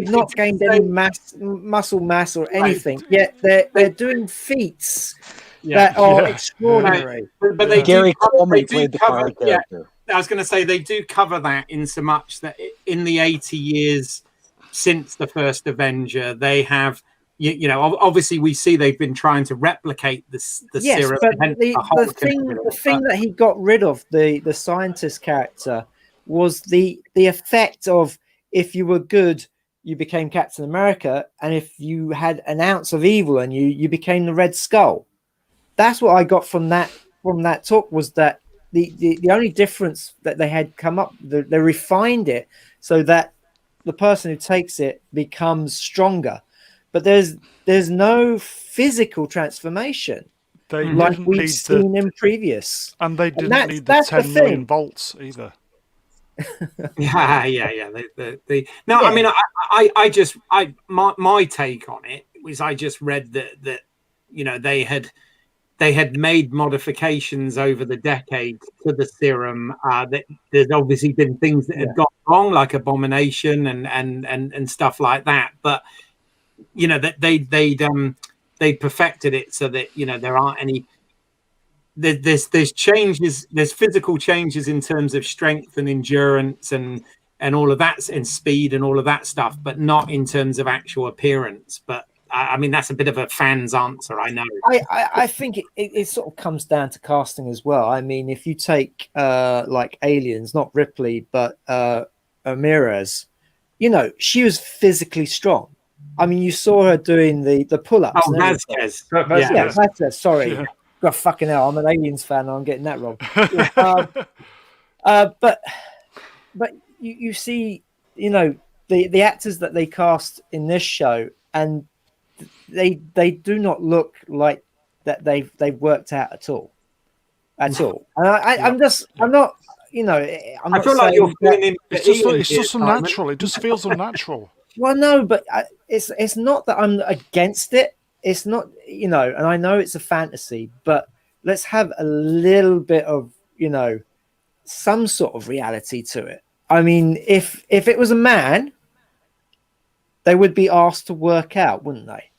not gained any muscle mass or anything. Yet they're doing feats that are extraordinary.
Right. But
Gary Coleman played the card character.
I was going to say they do cover that in so much that in the 80 years since the first Avenger, they have, you know, obviously we see they've been trying to replicate the serum.
But the thing that he got rid of, the scientist character, was the effect of, if you were good, you became Captain America, and if you had an ounce of evil in you, you became the Red Skull. That's what I got from that talk, was that the only difference that they had come up, they refined it so that the person who takes it becomes stronger, but there's no physical transformation like we've seen in previous,
and they didn't need the 10 million volts either.
Yeah. I mean, my take on it was, I just read that you know, they had made modifications over the decade to the serum. That there's obviously been things that had gone wrong, like Abomination and stuff like that. But you know, that they perfected it so that, you know, there aren't any. There's changes, there's physical changes in terms of strength and endurance and all of that, and speed and all of that stuff, but not in terms of actual appearance. But I mean, that's a bit of a fan's answer, I know.
I think it sort of comes down to casting as well. I mean, if you take like Aliens, not Ripley, but Ramirez, you know, she was physically strong. I mean, you saw her doing the pull-ups.
Oh, Vasquez.
Vasquez, sorry. Yeah. God, fucking hell, I'm an Aliens fan. I'm getting that wrong. But you see, you know, the actors that they cast in this show, and they do not look like that they've worked out at all. And I'm not, you know,
I feel like you're feeling
it's just unnatural. It just feels unnatural.
Well, no, but it's not that I'm against it. It's not, you know, and I know it's a fantasy, but let's have a little bit of, you know, some sort of reality to it. I mean, if it was a man, they would be asked to work out, wouldn't they?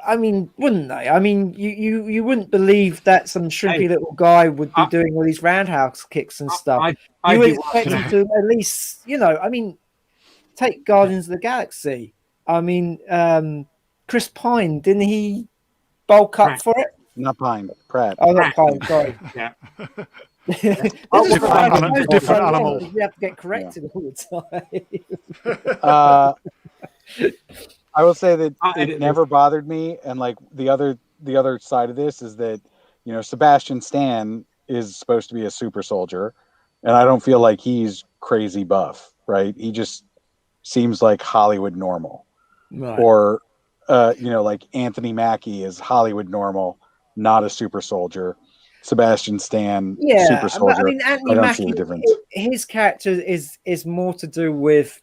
I mean, wouldn't they? I mean, you wouldn't believe that some shrimpy little guy would be doing all these roundhouse kicks and stuff. You would expect him to at least, you know, I mean, take Guardians of the Galaxy. I mean, Chris Pine, didn't he bulk up for it?
Not Pine, Pratt.
Oh, not Pine, sorry.
Yeah.
different animal.
We have to get corrected all the time.
I will say that it never bothered me, and like the other side of this is that, you know, Sebastian Stan is supposed to be a super soldier, and I don't feel like he's crazy buff, right? He just seems like Hollywood normal, right. Or you know, like Anthony Mackie is Hollywood normal, not a super soldier. Sebastian Stan, super soldier.
I mean, Anthony Mackie, his character is more to do with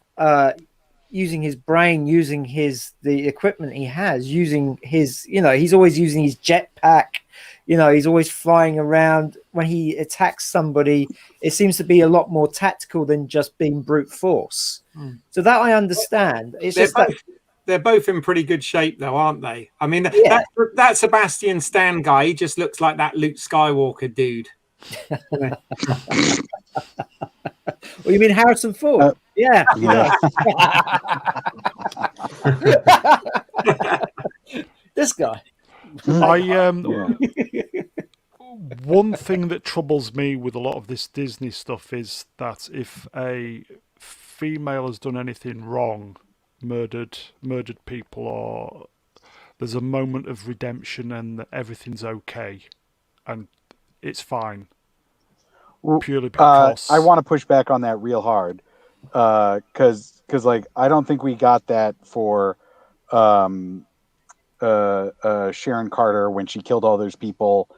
using his brain, using the equipment he has, using his, you know, he's always using his jetpack. You know, he's always flying around. When he attacks somebody, it seems to be a lot more tactical than just being brute force. So that I understand. It's just that
they're both in pretty good shape, though, aren't they? I mean, that Sebastian Stan guy, he just looks like that Luke Skywalker dude.
Well, you mean Harrison Ford? Yeah. This guy.
One thing that troubles me with a lot of this Disney stuff is that if a female has done anything wrong, murdered people, or there's a moment of redemption and everything's okay and it's fine. Purely because
I want to push back on that real hard, because like I don't think we got that for Sharon Carter when she killed all those people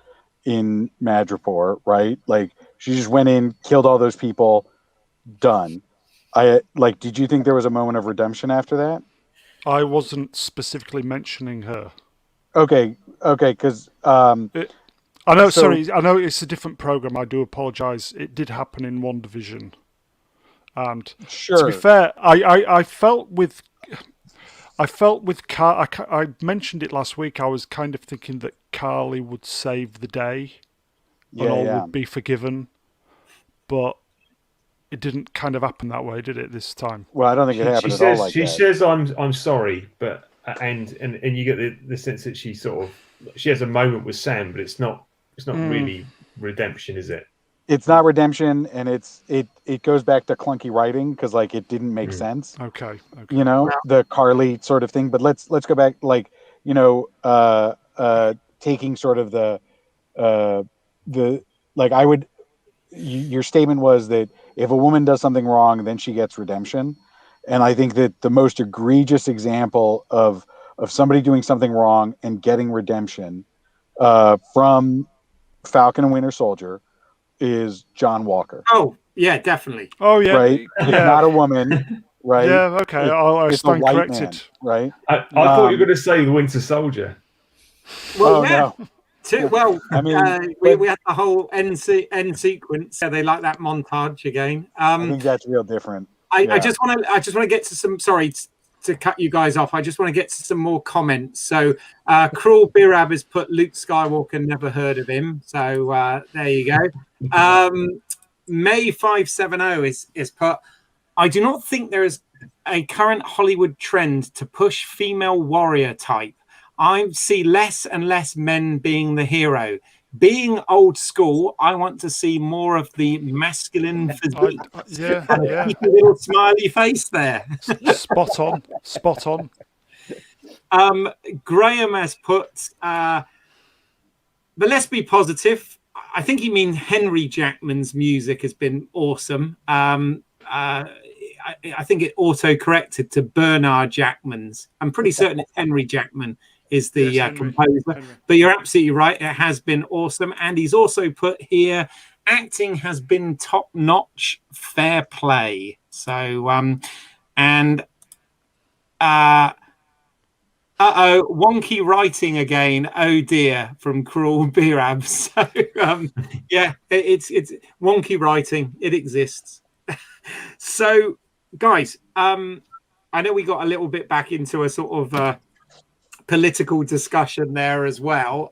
in Madripoor, right? Like she just went in, killed all those people, done. Did you think there was a moment of redemption after that?
I wasn't specifically mentioning her.
Okay, because
I know.
So-
Sorry, I know it's a different program. I do apologise. It did happen in WandaVision, and
sure.
to be fair, I felt with I mentioned it last week. I was kind of thinking that Carly would save the day, and all would be forgiven, but it didn't kind of happen that way, did it? This time.
Well, I don't think it happened at all like
she
that.
says, "I'm sorry," but and you get the sense that she has a moment with Sam, but it's not really redemption, is it?
It's not redemption, and it goes back to clunky writing because like it didn't make sense.
Okay.
You know, the Carly sort of thing. But let's go back, like, you know, taking sort of the like I would. Your statement was that if a woman does something wrong, then she gets redemption, and I think that the most egregious example of somebody doing something wrong and getting redemption from Falcon and Winter Soldier is John Walker.
Oh, yeah, definitely.
Oh, yeah.
Right? It's not a woman, right?
Yeah, okay. I stand corrected.
Man, right?
I thought you were going to say the Winter Soldier.
Well,
no.
Well,
I mean,
we had the whole end sequence. So they like that montage again.
I think that's real different.
I just want to get to some. Sorry to cut you guys off. I just want to get to some more comments. So, Cruel Birab has put Luke Skywalker, never heard of him. So there you go. May 570 is put. I do not think there is a current Hollywood trend to push female warrior type. I see less and less men being the hero. Being old school, I want to see more of the masculine physique.
Yeah.
Little smiley face there.
Spot on.
Graham has put, but let's be positive. I think he means Henry Jackman's music has been awesome. I think it auto-corrected to Bernard Jackman's. I'm pretty certain it's Henry Jackman is the composer. Henry. But you're absolutely right. It has been awesome. And he's also put here, acting has been top-notch, fair play. So, wonky writing again. Oh dear, from Cruel Birab. So, yeah, it's wonky writing. It exists. So, guys, I know we got a little bit back into a sort of political discussion there as well.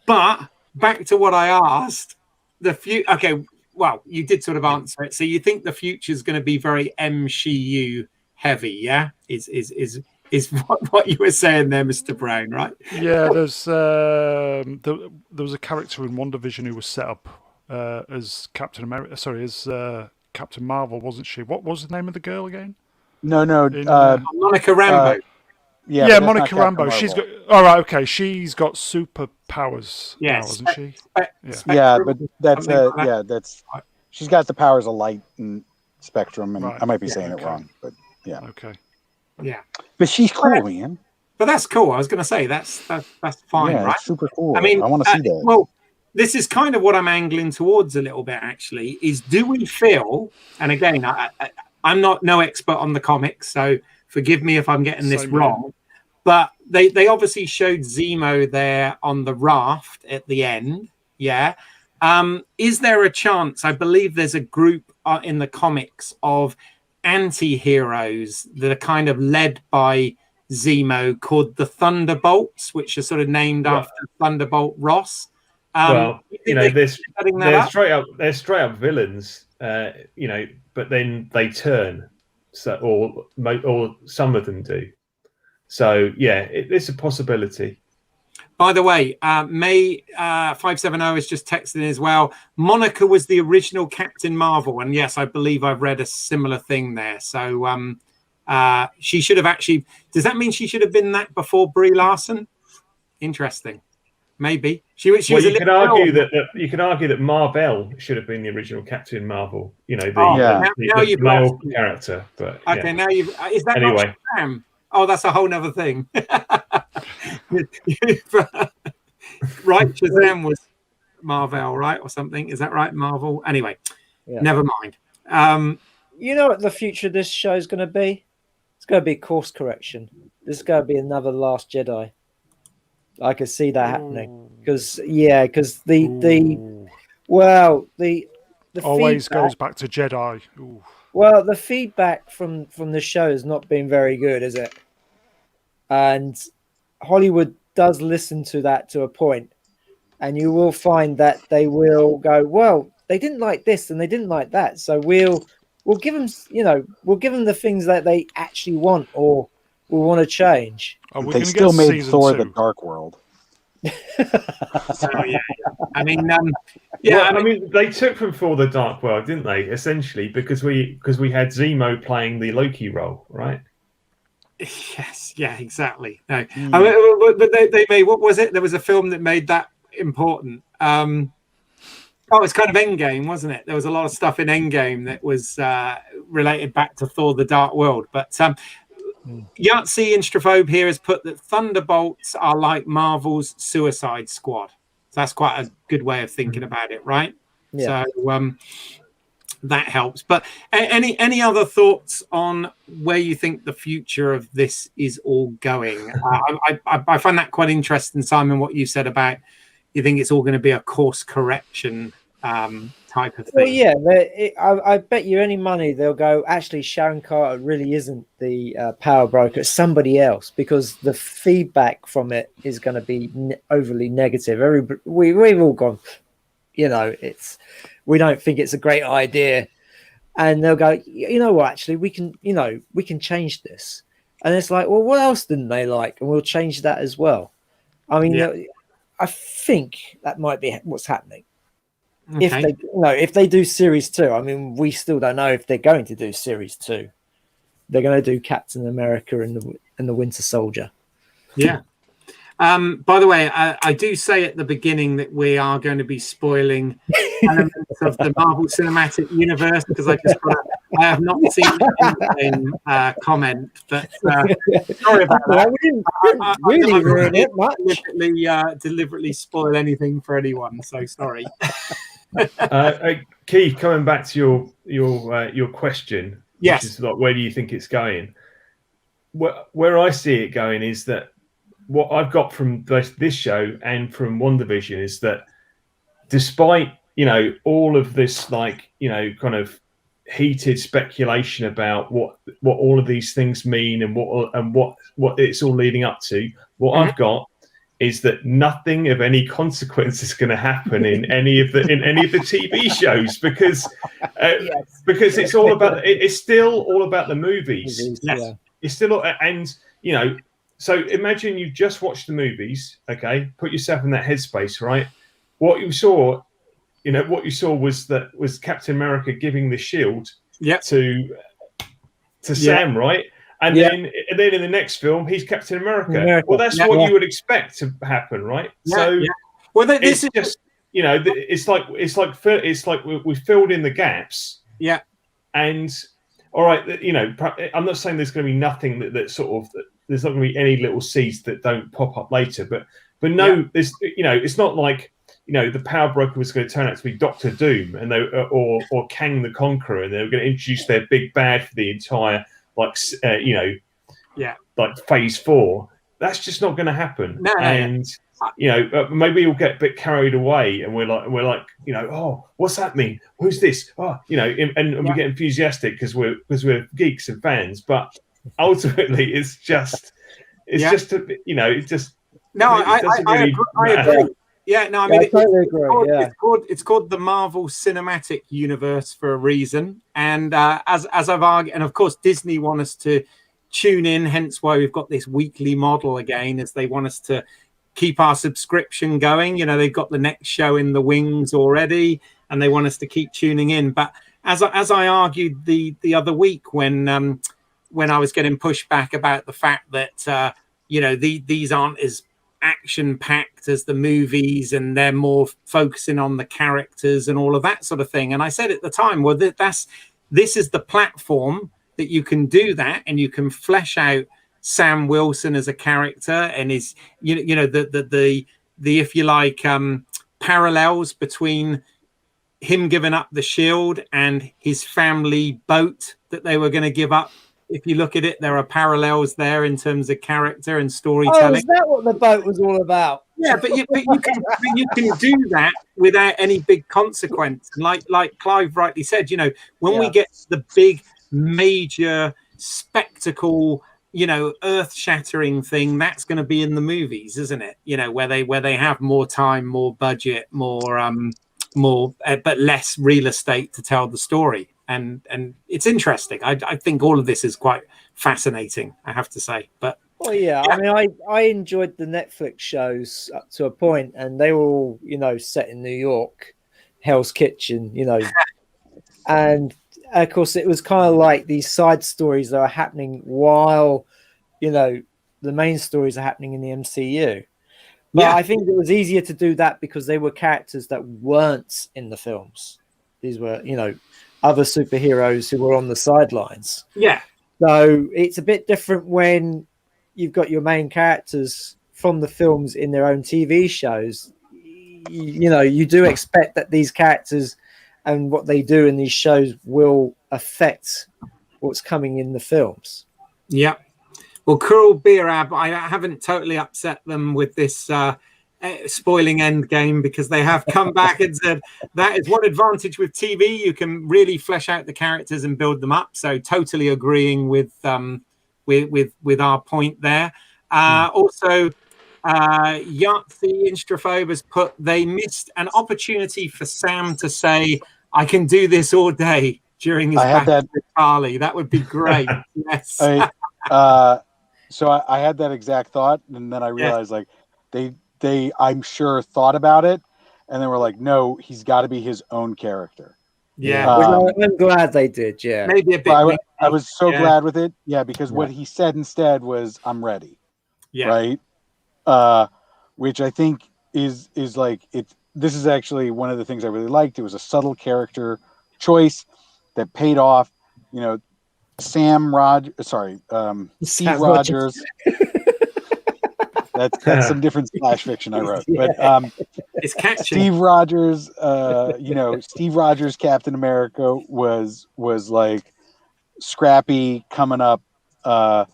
But back to what I asked, okay, well, you did sort of answer it. So you think the future is going to be very MCU heavy, yeah? Is what you were saying there, Mr. Brown, right?
Yeah, there was a character in WandaVision who was set up as Captain America. Sorry, as Captain Marvel, wasn't she? What was the name of the girl again?
No,
Monica Rambeau.
Yeah,
Monica Rambeau. She's got all right. Okay, she's got superpowers.
Yeah,
hasn't she?
But that's she's got the powers of light and spectrum, and I might be saying it wrong, but yeah.
Okay.
Yeah.
But she's cool, man.
But that's cool. I was going to say that's fine, right?
It's super cool.
I mean,
I want to see that.
Well, this is kind of what I'm angling towards a little bit. Actually, is do we feel? And again, I'm no expert on the comics, so forgive me if I'm getting this wrong. But they obviously showed Zemo there on the raft at the end. Yeah. Is there a chance? I believe there's a group in the comics of anti-heroes that are kind of led by Zemo called the Thunderbolts, which are sort of named after Thunderbolt Ross.
Well, they're straight up villains, but then they turn. So, or some of them do. So, yeah, it's a possibility.
By the way, May 570 has just texted in as well. Monica was the original Captain Marvel. And yes, I believe I've read a similar thing there. So she should have actually... Does that mean she should have been that before Brie Larson? Interesting. Maybe. You
can argue that Marvel should have been the original Captain Marvel. The male character. But
okay, now you've... Is that
anyway?
Not Shazam? Oh, that's a whole nother thing. Right, Shazam was Marvel, right, or something? Is that right, Marvel? Anyway, never mind.
You know what the future of this show is going to be? It's going to be course correction. This is going to be another Last Jedi. I could see that happening because the
always
feedback,
goes back to Jedi. Ooh.
well, the feedback from the show has not been very good, is it? And Hollywood does listen to that to a point, and you will find that they will go, well, they didn't like this and they didn't like that, so we'll give them, we'll give them the things that they actually want or will want to change.
They still made Thor: The Dark World.
So, yeah. I mean,
I mean, they took from Thor: The Dark World, didn't they? Essentially, because we had Zemo playing the Loki role, right?
Yes, yeah, exactly. No, I mean, but they made, what was it? There was a film that made that important. It's kind of Endgame, wasn't it? There was a lot of stuff in Endgame that was related back to Thor: The Dark World. But Yahtzee Instrophobe here has put that Thunderbolts are like Marvel's Suicide Squad. So that's quite a good way of thinking about it, right?
Yeah.
So that helps. But any other thoughts on where you think the future of this is all going? I find that quite interesting, Simon, what you said about you think it's all going to be a course correction type of thing.
Well, yeah, I bet you any money they'll go, actually, Sharon Carter really isn't the power broker, it's somebody else, because the feedback from it is going to be overly negative. We've all gone, we don't think it's a great idea. And they'll go, you know what, actually, we can change this. And it's like, well, what else didn't they like? And we'll change that as well. I mean, I think that might be what's happening. Okay. If they do series 2, I mean, we still don't know if they're going to do series 2. They're going to do Captain America and the Winter Soldier.
Yeah. By the way, I do say at the beginning that we are going to be spoiling elements of the Marvel Cinematic Universe because I have not seen the comment, but sorry about that.
We didn't really ruin it much.
Deliberately spoil anything for anyone, so sorry.
Keith, coming back to your question,
yes,
which is like, where do you think it's going? Where I see it going is that what I've got from this show and from WandaVision is that despite all of this kind of heated speculation about what all of these things mean and what it's all leading up to, what I've got is that nothing of any consequence is going to happen in any of the TV shows because it's all about it's still all about the movies.
Yes. Yeah.
It's still, and so imagine you just watched the movies, okay? Put yourself in that headspace, right? What you saw was Captain America giving the shield to Sam, right? And then in the next film, he's Captain America. Well, that's what you would expect to happen, right? Well, this is just it's like we filled in the gaps.
Yeah.
And all right, I'm not saying there's going to be nothing that sort of there's not going to be any little seeds that don't pop up later, but no, there's it's not like the power broker was going to turn out to be Doctor Doom and or Kang the Conqueror, and they were going to introduce their big bad for the entire like phase 4. That's just not going to happen. Maybe we'll get a bit carried away, and we're like, oh, what's that mean? Who's this? Oh, and we get enthusiastic because we're geeks and fans. But ultimately, I
agree. Yeah, no, I mean,
I totally agree.
It's called the Marvel Cinematic Universe for a reason, and as I've argued, and of course Disney want us to tune in, hence why we've got this weekly model again, as they want us to keep our subscription going. They've got the next show in the wings already, and they want us to keep tuning in. But as I argued the other week when I was getting pushback about the fact that these aren't as action-packed as the movies, and they're more focusing on the characters and all of that sort of thing. And I said at the time, well, this is the platform that you can do that, and you can flesh out Sam Wilson as a character and his, the if you like, parallels between him giving up the shield and his family boat that they were going to give up. If you look at it, there are parallels there in terms of character and storytelling.
Oh, is that what the boat was all about?
Yeah, but you can do that without any big consequence. And like Clive rightly said, when we get the big major spectacle, earth-shattering thing, that's going to be in the movies, isn't it? Where they have more time, more budget, more but less real estate to tell the story. And it's interesting. I think all of this is quite fascinating, I have to say. But
well, yeah. I mean, I enjoyed the Netflix shows up to a point, and they were all, set in New York, Hell's Kitchen, and of course it was kind of like these side stories that are happening while, the main stories are happening in the MCU. But I think it was easier to do that because they were characters that weren't in the films. These were, other superheroes who were on the sidelines.
Yeah.
So it's a bit different when you've got your main characters from the films in their own TV shows. You do expect that these characters and what they do in these shows will affect what's coming in the films.
Yeah. Well, Kurl Beerab, I haven't totally upset them with this spoiling Endgame, because they have come back and said that is one advantage with TV. You can really flesh out the characters and build them up. So totally agreeing with our point there. Also, Yahtzee Instrophobe has put, they missed an opportunity for Sam to say, "I can do this all day" during his battle with Carly. That would be great. Yes.
So I had that exact thought, and then I realized they I'm sure thought about it, and they were like, no, he's got to be his own character.
Yeah.
I'm glad they did. Yeah.
Maybe a bit.
I was so glad with it. Yeah. Because what he said instead was, "I'm ready."
Yeah.
Right. Which I think is like, this is actually one of the things I really liked. It was a subtle character choice that paid off. Steve Rogers. That's some different splash fiction I wrote, but
it's catchy.
Steve Rogers, Steve Rogers Captain America was like scrappy, coming up. I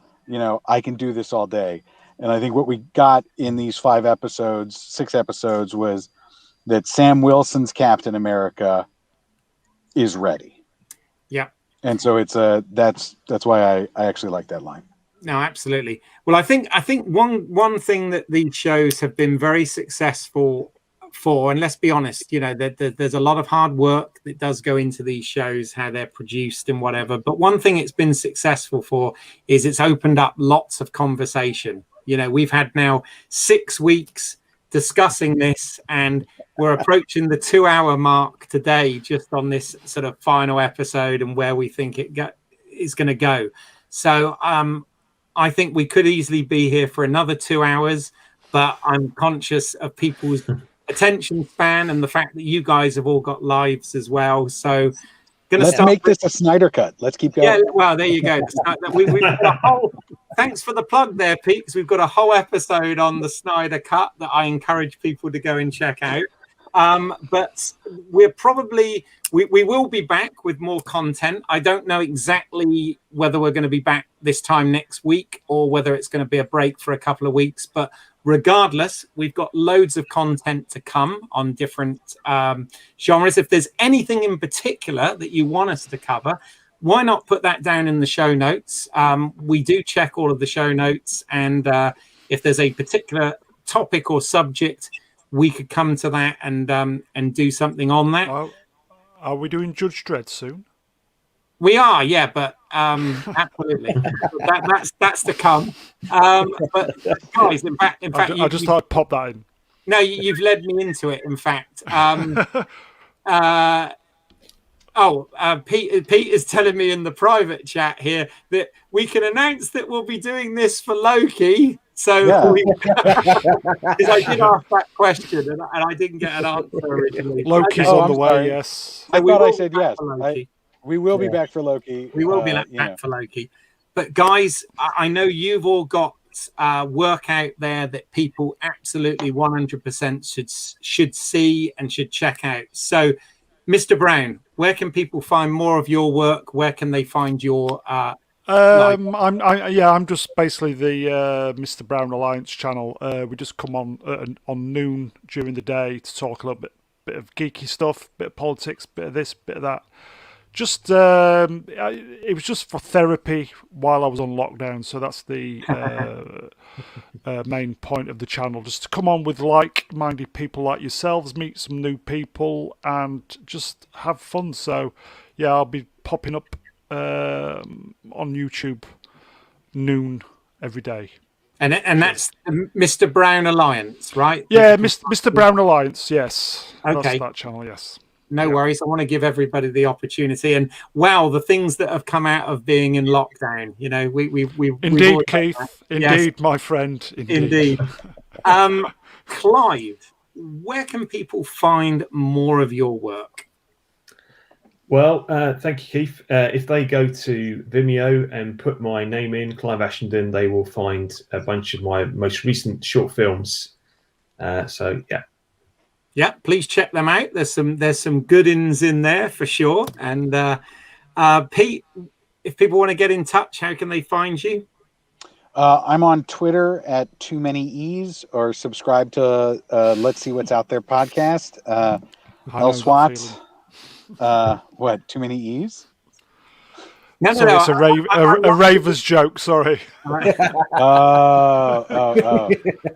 can do this all day, and I think what we got in these 6 episodes, was that Sam Wilson's Captain America is ready.
Yeah,
and so it's that's why I actually like that line.
No, absolutely. Well, I think one thing that these shows have been very successful for, and let's be honest, there's a lot of hard work that does go into these shows, how they're produced and whatever. But one thing it's been successful for is it's opened up lots of conversation. We've had now 6 weeks discussing this, and we're approaching the 2-hour mark today just on this sort of final episode and where we think is going to go. So I think we could easily be here for another 2 hours, but I'm conscious of people's attention span and the fact that you guys have all got lives as well. So
let's make this a Snyder cut. Let's keep going.
Yeah, well, there you go. We've got a whole, thanks for the plug there, Pete, because we've got a whole episode on the Snyder cut that I encourage people to go and check out. But we're probably, we will be back with more content. I don't know exactly whether we're going to be back this time next week or whether it's going to be a break for a couple of weeks. But regardless, we've got loads of content to come on different genres. If there's anything in particular that you want us to cover, why not put that down in the show notes? We do check all of the show notes. And if there's a particular topic or subject, we could come to that and do something on that.
Are we doing Judge Dredd soon?
We are, yeah, but absolutely, that's to come. But guys, in fact,
I just thought I'd pop that in.
No, you've led me into it. In fact, Pete is telling me in the private chat here that we can announce that we'll be doing this for Loki. So, because I did ask that question and I didn't get an answer originally.
Loki's on the way, sorry. Yes.
I thought I said yes. We will be back for Loki.
We will be back for Loki. But guys, I know you've all got work out there that people absolutely 100% should see and should check out. So, Mr. Brown, where can people find more of your work? Where can they find your
I'm just basically the Mr. Brown Alliance channel. We just come on noon during the day to talk a little bit of geeky stuff, bit of politics, bit of this, bit of that. Just it was just for therapy while I was on lockdown, so that's the main point of the channel. Just to come on with like-minded people like yourselves, meet some new people, and just have fun. So, yeah, I'll be popping up on YouTube noon every day.
And that's the Mr. Brown Alliance, right?
Yeah, Mr. Brown Alliance. Yes,
okay.
That's that channel. Yes.
No worries. I want to give everybody the opportunity. And wow, the things that have come out of being in lockdown. You know, we
indeed, Keith. Indeed, yes. My friend.
Indeed. Clive, where can people find more of your work?
Well, thank you, Keith. If they go to Vimeo and put my name in, Clive Ashenden, they will find a bunch of my most recent short films. So, yeah.
Yeah, please check them out. There's some good ins in there for sure. And Pete, if people want to get in touch, how can they find you?
I'm on Twitter at Too Many E's, or subscribe to Let's See What's Out There podcast. LSWOT. What? Too Many E's?
No, it's a Ravers joke. Sorry.
Oh.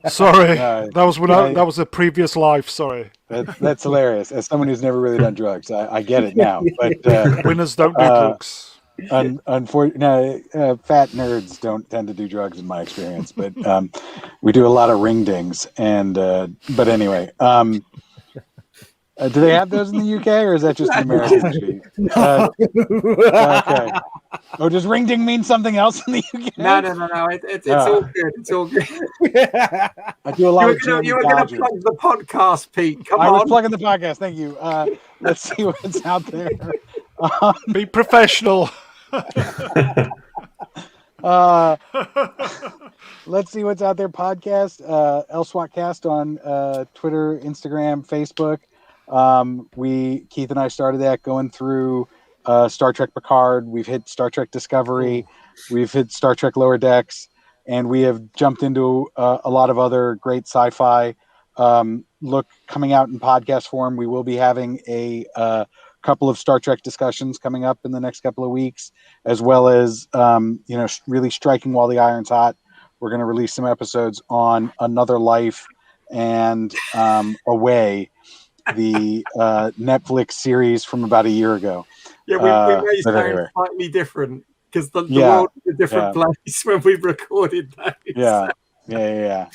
Sorry, that was that was a previous life. Sorry.
That's hilarious. As someone who's never really done drugs, I get it now. But
winners don't do drugs.
Unfortunately, fat nerds don't tend to do drugs in my experience. But we do a lot of ring dings, and but anyway. Do they have those in the UK, or is that just an American treat? Okay. Oh, does ring ding mean something else in the UK?
No. It's all good. It's all good.
I do a lot
you were going to plug the podcast, Pete. Come on.
I was plugging the podcast. Thank you. Let's see what's out there.
Be professional.
Let's see what's out there. Podcast, LSWOTcast on Twitter, Instagram, Facebook. Keith and I started that going through Star Trek Picard. We've hit Star Trek Discovery. We've hit Star Trek Lower Decks, and we have jumped into a lot of other great sci-fi. Coming out in podcast form. We will be having a couple of Star Trek discussions coming up in the next couple of weeks, as well as really striking while the iron's hot. We're going to release some episodes on Another Life and Away, the Netflix series from about a year ago.
Yeah, we may sound slightly different because the world is a different place when we recorded those.
Yeah.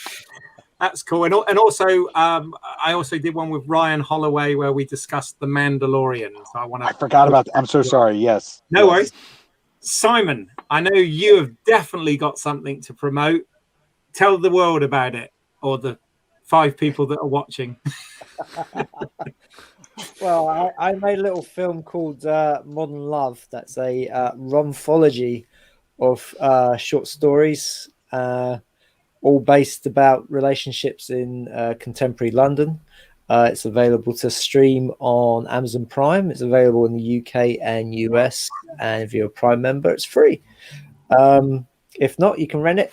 That's cool. And also, I also did one with Ryan Holloway where we discussed The Mandalorian. So
I forgot about that. I'm so sorry. Yes.
No worries. Simon, I know you have definitely got something to promote. Tell the world about it, or the 5 people that are watching.
Well, I made a little film called Modern Love. That's a romphology of short stories, all based about relationships in contemporary London. It's available to stream on Amazon Prime. It's available in the UK and US, and if you're a Prime member, it's free. If not, you can rent it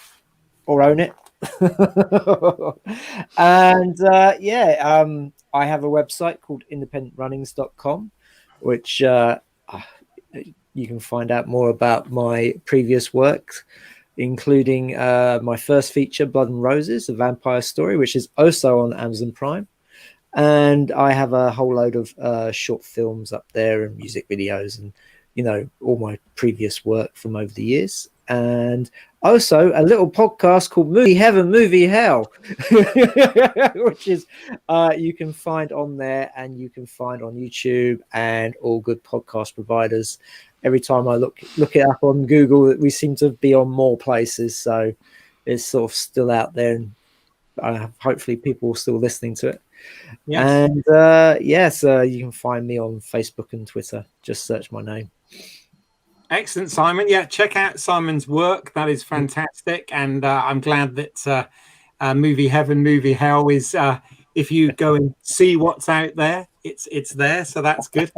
or own it. And I have a website called independentrunnings.com, which you can find out more about my previous work, including my first feature, Blood and Roses, a vampire story, which is also on Amazon Prime. And I have a whole load of short films up there and music videos and, all my previous work from over the years. And also a little podcast called Movie Heaven, Movie Hell, which is you can find on there and you can find on YouTube and all good podcast providers. Every time I look it up on Google, we seem to be on more places. So it's sort of still out there, and hopefully people are still listening to it. Yes. And so you can find me on Facebook and Twitter. Just search my name.
Excellent, Simon. Yeah, check out Simon's work. That is fantastic. And I'm glad that Movie Heaven, Movie Hell is, if you go and see what's out there, it's there. So that's good.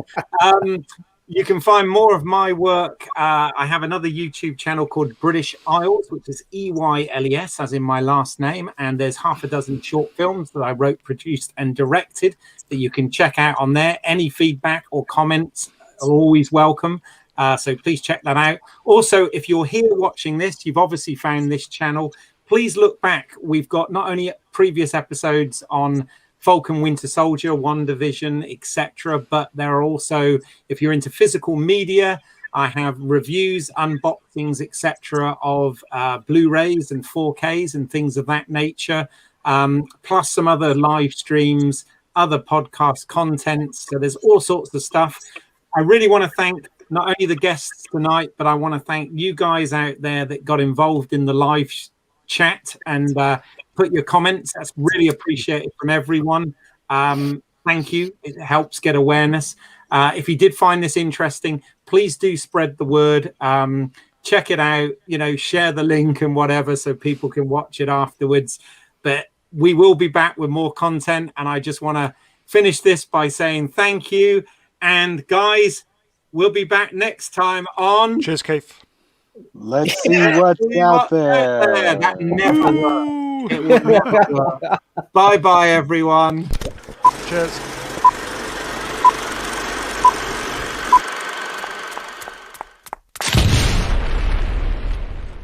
You can find more of my work. I have another YouTube channel called British Isles, which is EYLES, as in my last name. And there's half a dozen short films that I wrote, produced, and directed that you can check out on there. Any feedback or comments are always welcome. So please check that out. Also, if you're here watching this, you've obviously found this channel. Please look back. We've got not only previous episodes on Falcon, Winter Soldier, WandaVision, etc., but there are also, if you're into physical media, I have reviews, unboxings, etc., of Blu-rays and 4Ks and things of that nature, plus some other live streams, other podcast contents. So there's all sorts of stuff. I really want to thank not only the guests tonight, but I want to thank you guys out there that got involved in the live chat and put your comments. That's really appreciated from everyone. Thank you. It helps get awareness. If you did find this interesting, please do spread the word. Check it out, share the link and whatever so people can watch it afterwards. But we will be back with more content. And I just want to finish this by saying thank you. And guys, we'll be back next time on...
Cheers, Keith.
Let's see what's out there.
That never worked. It will never work. Bye-bye, everyone.
Cheers.